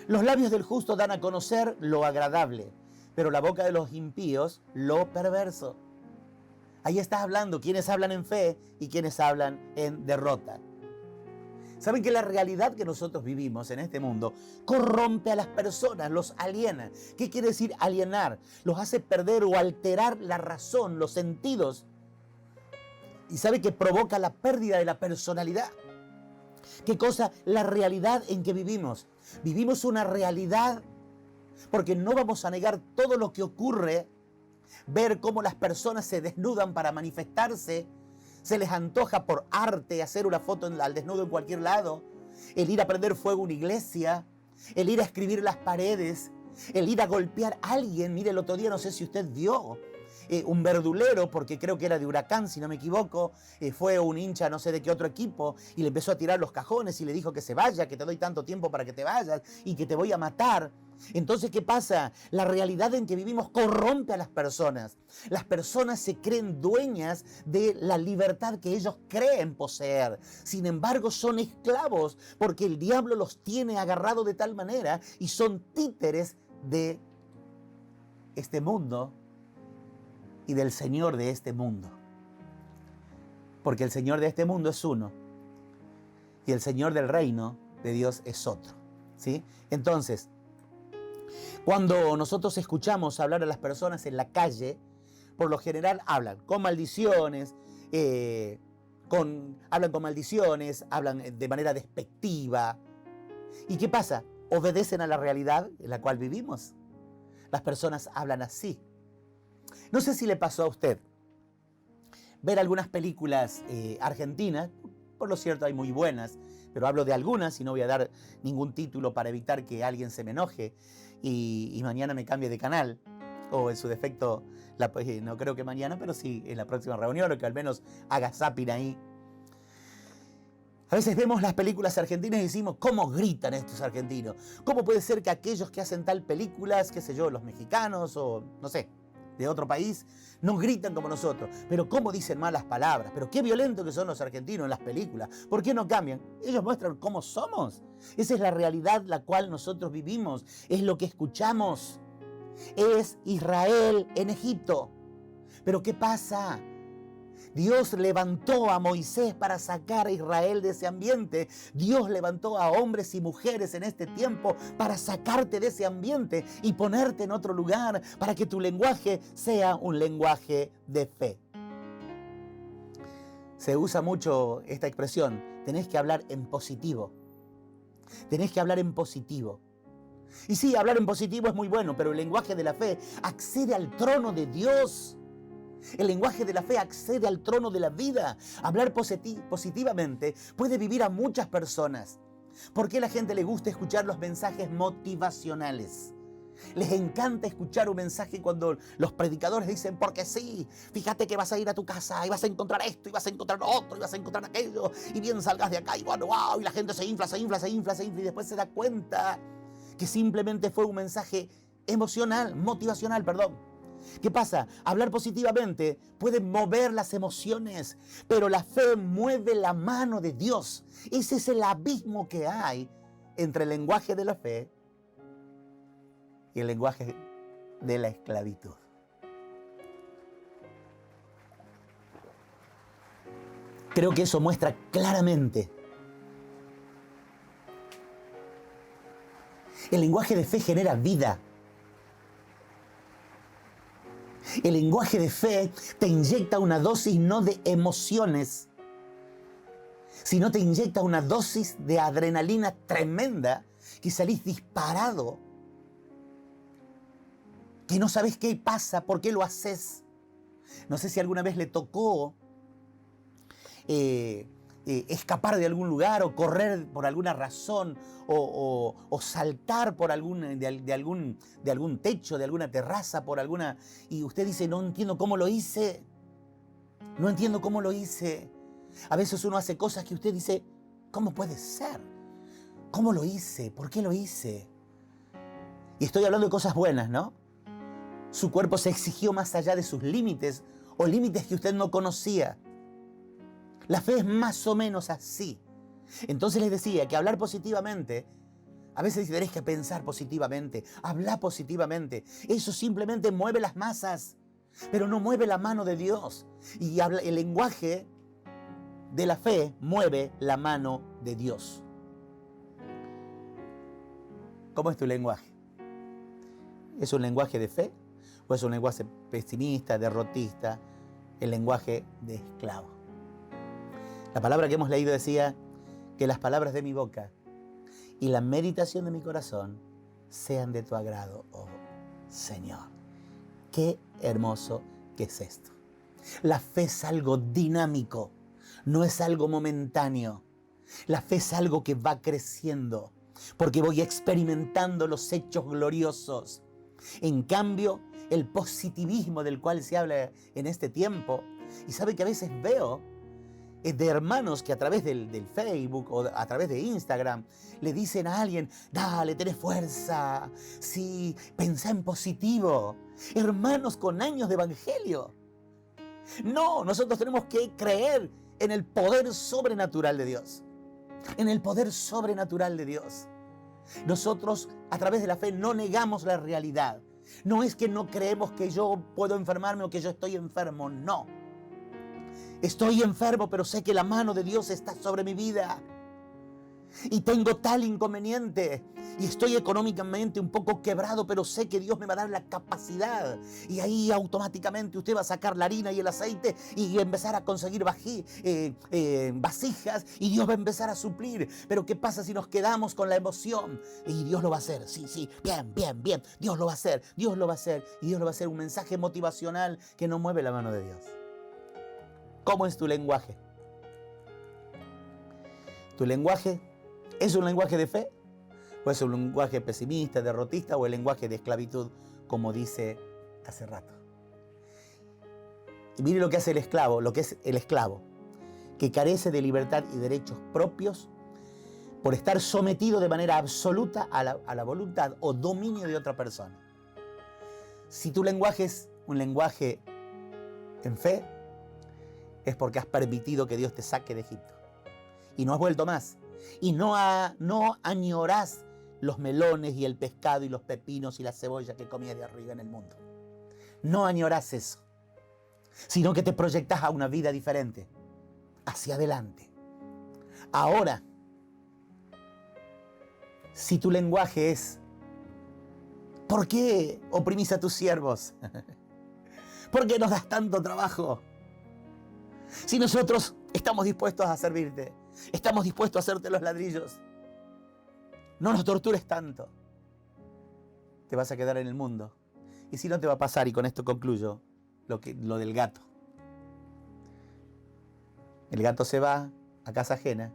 los labios del justo dan a conocer lo agradable, pero la boca de los impíos lo perverso. Ahí está hablando quienes hablan en fe y quienes hablan en derrota. ¿Saben que la realidad que nosotros vivimos en este mundo corrompe a las personas, los aliena? ¿Qué quiere decir alienar? Los hace perder o alterar la razón, los sentidos. ¿Y sabe que provoca la pérdida de la personalidad? ¿Qué cosa? La realidad en que vivimos. Vivimos una realidad porque no vamos a negar todo lo que ocurre, ver cómo las personas se desnudan para manifestarse. Se les antoja por arte hacer una foto al desnudo en cualquier lado, el ir a prender fuego a una iglesia, el ir a escribir las paredes, el ir a golpear a alguien. Mire, el otro día no sé si usted vio un verdulero, porque creo que era de Huracán, si no me equivoco, fue un hincha no sé de qué otro equipo y le empezó a tirar los cajones y le dijo que se vaya, que te doy tanto tiempo para que te vayas y que te voy a matar. Entonces, ¿qué pasa? La realidad en que vivimos corrompe a las personas. Las personas se creen dueñas de la libertad que ellos creen poseer. Sin embargo, son esclavos porque el diablo los tiene agarrados de tal manera y son títeres de este mundo y del Señor de este mundo. Porque el Señor de este mundo es uno y el Señor del reino de Dios es otro, ¿sí? Entonces, cuando nosotros escuchamos hablar a las personas en la calle, por lo general hablan con maldiciones, hablan de manera despectiva. ¿Y qué pasa? Obedecen a la realidad en la cual vivimos. Las personas hablan así. No sé si le pasó a usted ver algunas películas argentinas. Por lo cierto hay muy buenas, pero hablo de algunas y no voy a dar ningún título para evitar que alguien se me enoje y mañana me cambie de canal, o en su defecto, no creo que mañana, pero sí en la próxima reunión, o que al menos haga zapping ahí. A veces vemos las películas argentinas y decimos, ¿cómo gritan estos argentinos? ¿Cómo puede ser que aquellos que hacen tal películas, qué sé yo, los mexicanos o no sé, de otro país, no gritan como nosotros? Pero cómo dicen malas palabras, pero qué violentos que son los argentinos en las películas. ¿Por qué no cambian? Ellos muestran cómo somos. Esa es la realidad la cual nosotros vivimos, es lo que escuchamos. Es Israel en Egipto. Pero ¿qué pasa? Dios levantó a Moisés para sacar a Israel de ese ambiente. Dios levantó a hombres y mujeres en este tiempo para sacarte de ese ambiente y ponerte en otro lugar, para que tu lenguaje sea un lenguaje de fe. Se usa mucho esta expresión, tenés que hablar en positivo. Tenés que hablar en positivo. Y sí, hablar en positivo es muy bueno, pero el lenguaje de la fe accede al trono de Dios. El lenguaje de la fe accede al trono de la vida. Hablar positivamente puede vivir a muchas personas. ¿Por qué a la gente le gusta escuchar los mensajes motivacionales? Les encanta escuchar un mensaje cuando los predicadores dicen, porque sí, fíjate que vas a ir a tu casa y vas a encontrar esto y vas a encontrar lo otro y vas a encontrar aquello y bien salgas de acá y bueno, wow, y la gente se infla y después se da cuenta que simplemente fue un mensaje motivacional. ¿Qué pasa? Hablar positivamente puede mover las emociones, pero la fe mueve la mano de Dios. Ese es el abismo que hay entre el lenguaje de la fe y el lenguaje de la esclavitud. Creo que eso muestra claramente. El lenguaje de fe genera vida. El lenguaje de fe te inyecta una dosis no de emociones, sino te inyecta una dosis de adrenalina tremenda que salís disparado, que no sabes qué pasa, por qué lo haces. No sé si alguna vez le tocó escapar de algún lugar o correr por alguna razón o saltar por de algún techo, de alguna terraza, y usted dice, no entiendo cómo lo hice. A veces uno hace cosas que usted dice, ¿cómo puede ser? ¿Cómo lo hice? ¿Por qué lo hice? Y estoy hablando de cosas buenas, ¿no? Su cuerpo se exigió más allá de sus límites o límites que usted no conocía. La fe es más o menos así. Entonces les decía que hablar positivamente, a veces tenés que pensar positivamente, hablar positivamente. Eso simplemente mueve las masas, pero no mueve la mano de Dios. Y el lenguaje de la fe mueve la mano de Dios. ¿Cómo es tu lenguaje? ¿Es un lenguaje de fe o es un lenguaje pesimista, derrotista, el lenguaje de esclavo? La palabra que hemos leído decía que las palabras de mi boca y la meditación de mi corazón sean de tu agrado, oh Señor. Qué hermoso que es esto. La fe es algo dinámico, no es algo momentáneo. La fe es algo que va creciendo, porque voy experimentando los hechos gloriosos. En cambio, el positivismo del cual se habla en este tiempo. Y sabe que a veces veo de hermanos que a través del Facebook o a través de Instagram le dicen a alguien: dale, tenés fuerza, sí, pensá en positivo. Hermanos con años de evangelio. No, nosotros tenemos que creer en el poder sobrenatural de Dios. En el poder sobrenatural de Dios. Nosotros a través de la fe no negamos la realidad. No es que no creemos que yo puedo enfermarme o que yo estoy enfermo, no. Estoy enfermo, pero sé que la mano de Dios está sobre mi vida. Y tengo tal inconveniente. Y estoy económicamente un poco quebrado, pero sé que Dios me va a dar la capacidad. Y ahí automáticamente usted va a sacar la harina y el aceite y empezar a conseguir vasijas. Y Dios va a empezar a suplir. Pero ¿qué pasa si nos quedamos con la emoción? Y Dios lo va a hacer. Sí, bien. Dios lo va a hacer. Dios lo va a hacer. Y Dios lo va a hacer. Un mensaje motivacional que no mueve la mano de Dios. ¿Cómo es tu lenguaje? ¿Tu lenguaje es un lenguaje de fe? ¿O es un lenguaje pesimista, derrotista, o el lenguaje de esclavitud, como dice hace rato? Y mire lo que hace el esclavo, que carece de libertad y derechos propios por estar sometido de manera absoluta a la voluntad o dominio de otra persona. Si tu lenguaje es un lenguaje en fe, es porque has permitido que Dios te saque de Egipto. Y no has vuelto más. Y no añorás los melones y el pescado y los pepinos y la cebolla que comías de arriba en el mundo. No añorás eso. Sino que te proyectás a una vida diferente. Hacia adelante. Ahora, si tu lenguaje es: ¿por qué oprimís a tus siervos? ¿Por qué nos das tanto trabajo? Si nosotros estamos dispuestos a servirte, estamos dispuestos a hacerte los ladrillos, no nos tortures tanto. Te vas a quedar en el mundo. Y si no, te va a pasar, y con esto concluyo, lo del gato. El gato se va a casa ajena,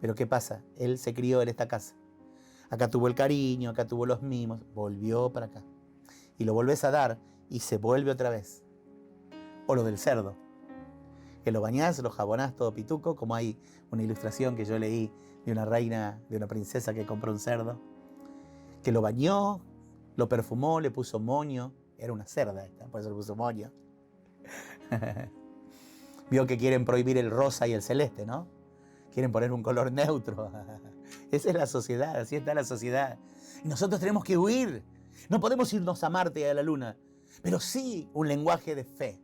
pero ¿qué pasa? Él se crió en esta casa. Acá tuvo el cariño, acá tuvo los mimos, volvió para acá. Y lo volvés a dar y se vuelve otra vez. O lo del cerdo, que lo bañás, lo jabonás todo pituco, como hay una ilustración que yo leí de una reina, de una princesa que compró un cerdo, que lo bañó, lo perfumó, le puso moño. Era una cerda esta, por eso le puso moño. Vio que quieren prohibir el rosa y el celeste, ¿no? Quieren poner un color neutro. Esa es la sociedad, así está la sociedad. Y nosotros tenemos que huir. No podemos irnos a Marte y a la Luna, pero sí un lenguaje de fe.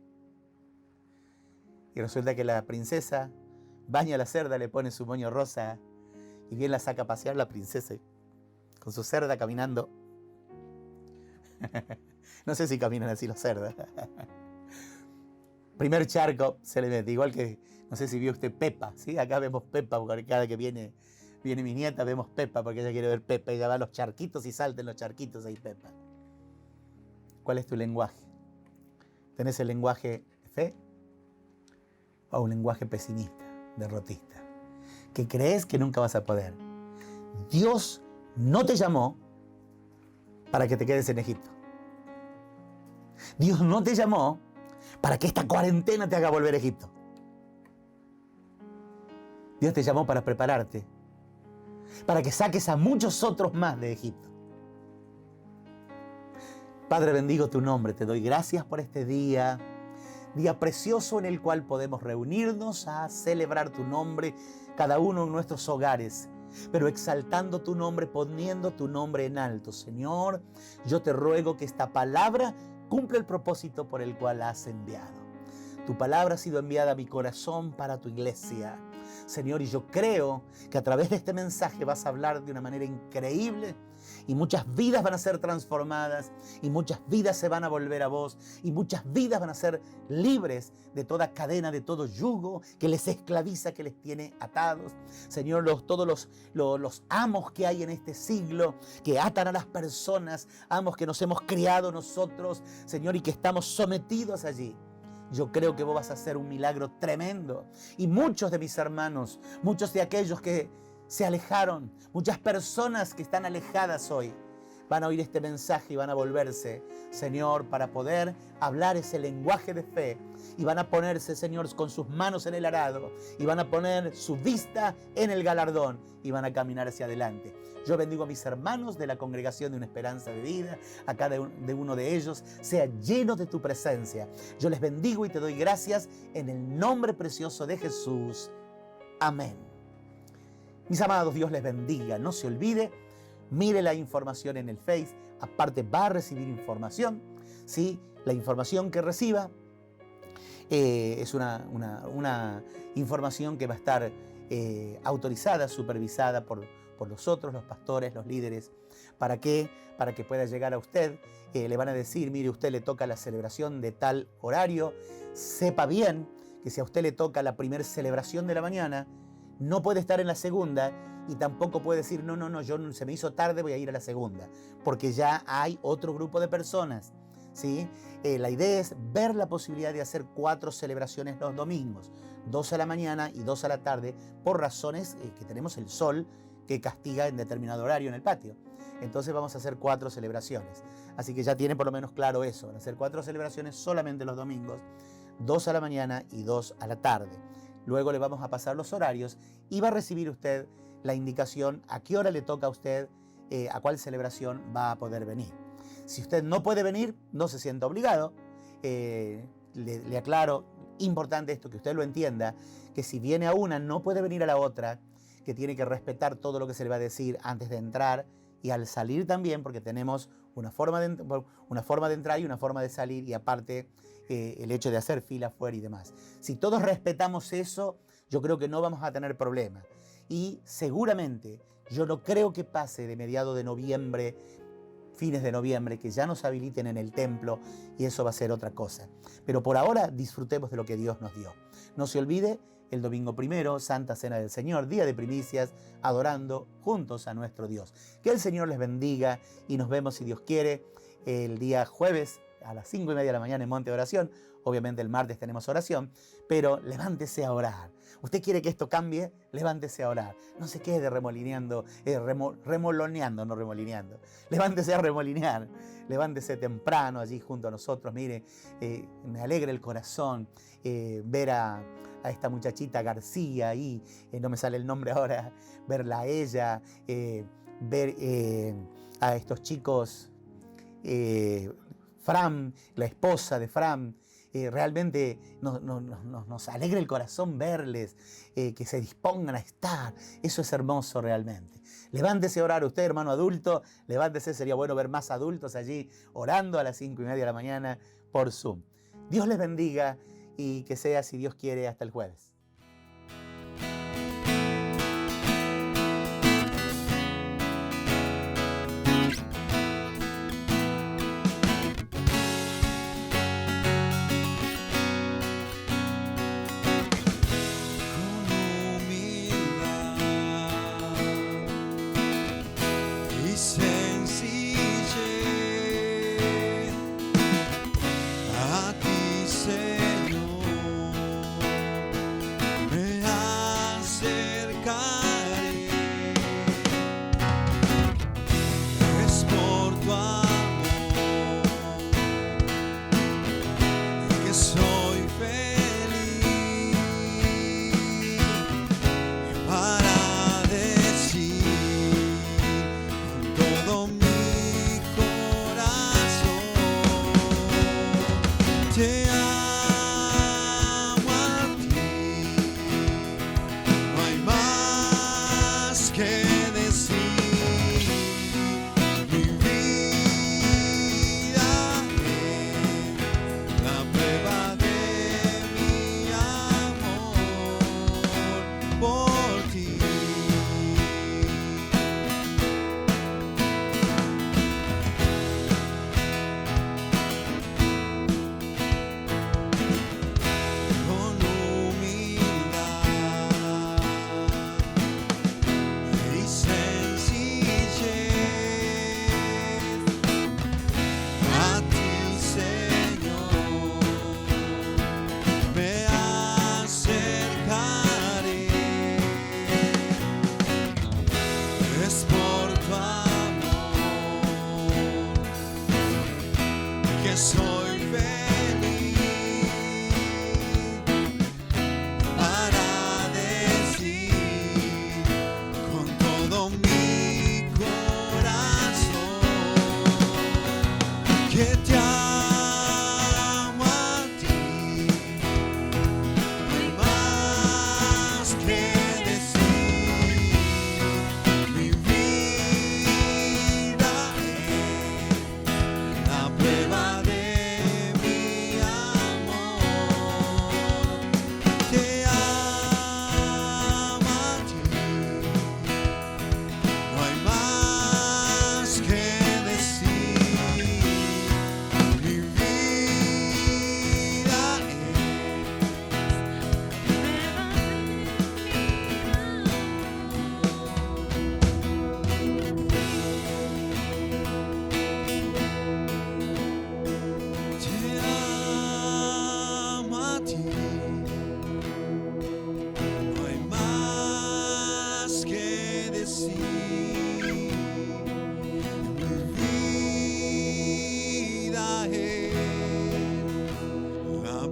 Y resulta que la princesa baña a la cerda, le pone su moño rosa y bien la saca a pasear la princesa con su cerda caminando. No sé si caminan así los cerdos. Primer charco se le mete, igual que, no sé si vio usted Pepa, ¿sí? Acá vemos Pepa, porque cada que viene mi nieta, vemos Pepa, porque ella quiere ver Pepa. Ella va a los charquitos y salta en los charquitos ahí Pepa. ¿Cuál es tu lenguaje? ¿Tenés el lenguaje de fe? ¿O un lenguaje pesimista, derrotista? Que crees que nunca vas a poder. Dios no te llamó para que te quedes en Egipto. Dios no te llamó para que esta cuarentena te haga volver a Egipto. Dios te llamó para prepararte, para que saques a muchos otros más de Egipto. Padre, bendigo tu nombre, te doy gracias por este día precioso en el cual podemos reunirnos a celebrar tu nombre, cada uno en nuestros hogares, pero exaltando tu nombre, poniendo tu nombre en alto. Señor, yo te ruego que esta palabra cumpla el propósito por el cual la has enviado. Tu palabra ha sido enviada a mi corazón para tu iglesia, Señor, y yo creo que a través de este mensaje vas a hablar de una manera increíble y muchas vidas van a ser transformadas y muchas vidas se van a volver a vos y muchas vidas van a ser libres de toda cadena, de todo yugo que les esclaviza, que les tiene atados. Señor, todos los amos que hay en este siglo que atan a las personas, amos que nos hemos criado nosotros, Señor, y que estamos sometidos allí. Yo creo que vos vas a hacer un milagro tremendo. Y muchos de mis hermanos, muchos de aquellos que se alejaron, muchas personas que están alejadas hoy, van a oír este mensaje y van a volverse, Señor, para poder hablar ese lenguaje de fe. Y van a ponerse, Señor, con sus manos en el arado. Y van a poner su vista en el galardón. Y van a caminar hacia adelante. Yo bendigo a mis hermanos de la congregación de Una Esperanza de Vida. A cada uno de ellos sea lleno de tu presencia. Yo les bendigo y te doy gracias en el nombre precioso de Jesús. Amén. Mis amados, Dios les bendiga. No se olvide, mire la información en el Face. Aparte va a recibir información. ¿Sí? La información que reciba es una información que va a estar autorizada, supervisada por nosotros, los pastores, los líderes. ¿Para qué? Para que pueda llegar a usted. Le van a decir, mire, usted le toca la celebración de tal horario. Sepa bien que si a usted le toca la primera celebración de la mañana, no puede estar en la segunda y tampoco puede decir, no, se me hizo tarde, voy a ir a la segunda, porque ya hay otro grupo de personas, ¿sí? La idea es ver la posibilidad de hacer 4 celebraciones los domingos, 2 a la mañana y 2 a la tarde, por razones que tenemos el sol que castiga en determinado horario en el patio. Entonces vamos a hacer 4 celebraciones. Así que ya tiene por lo menos claro eso, van a hacer 4 celebraciones solamente los domingos, 2 a la mañana y 2 a la tarde. Luego le vamos a pasar los horarios y va a recibir usted la indicación a qué hora le toca a usted, a cuál celebración va a poder venir. Si usted no puede venir, no se sienta obligado. Le aclaro, importante esto, que usted lo entienda, que si viene a una, no puede venir a la otra, que tiene que respetar todo lo que se le va a decir antes de entrar y al salir también, porque tenemos una forma de entrar y una forma de salir, y aparte el hecho de hacer fila afuera y demás. Si todos respetamos eso, yo creo que no vamos a tener problema. Y seguramente, yo no creo que pase de mediados de noviembre, fines de noviembre, que ya nos habiliten en el templo, y eso va a ser otra cosa. Pero por ahora disfrutemos de lo que Dios nos dio. No se olvide, el domingo primero, Santa Cena del Señor, día de primicias, adorando juntos a nuestro Dios. Que el Señor les bendiga y nos vemos, si Dios quiere, el día jueves a las 5:30 de la mañana en Monte de Oración. Obviamente el martes tenemos oración, pero levántese a orar. ¿Usted quiere que esto cambie? Levántese a orar. No se quede remolineando, remoloneando, no remolineando. Levántese a remolinear. Levántese temprano allí junto a nosotros. Mire, me alegra el corazón ver a esta muchachita García ahí, no me sale el nombre ahora, verla a ella, ver a estos chicos, Fran, la esposa de Fran. Realmente nos alegra el corazón verles, que se dispongan a estar. Eso es hermoso realmente. Levántese a orar usted, hermano adulto, levántese, sería bueno ver más adultos allí orando a las 5:30 de la mañana por Zoom. Dios les bendiga y que sea, si Dios quiere, hasta el jueves. La prueba de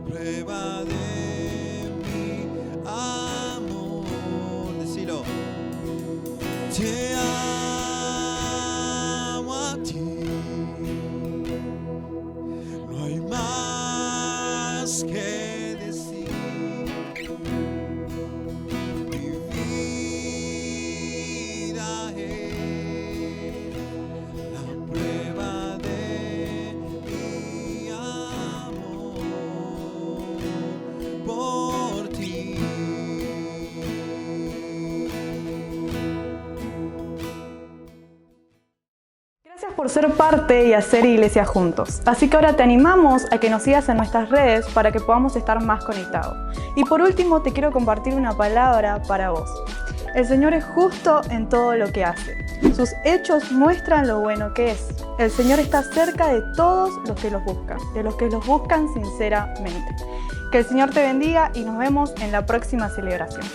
prueba de mi amor. Decilo. Te amo a ti. No hay más que decir. Mi vida es la prueba de mi amor por ti. Gracias por ser parte y hacer iglesia juntos. Así que ahora te animamos a que nos sigas en nuestras redes para que podamos estar más conectados. Y por último te quiero compartir una palabra para vos. El Señor es justo en todo lo que hace. Sus hechos muestran lo bueno que es. El Señor está cerca de todos los que los buscan, de los que los buscan sinceramente. Que el Señor te bendiga y nos vemos en la próxima celebración.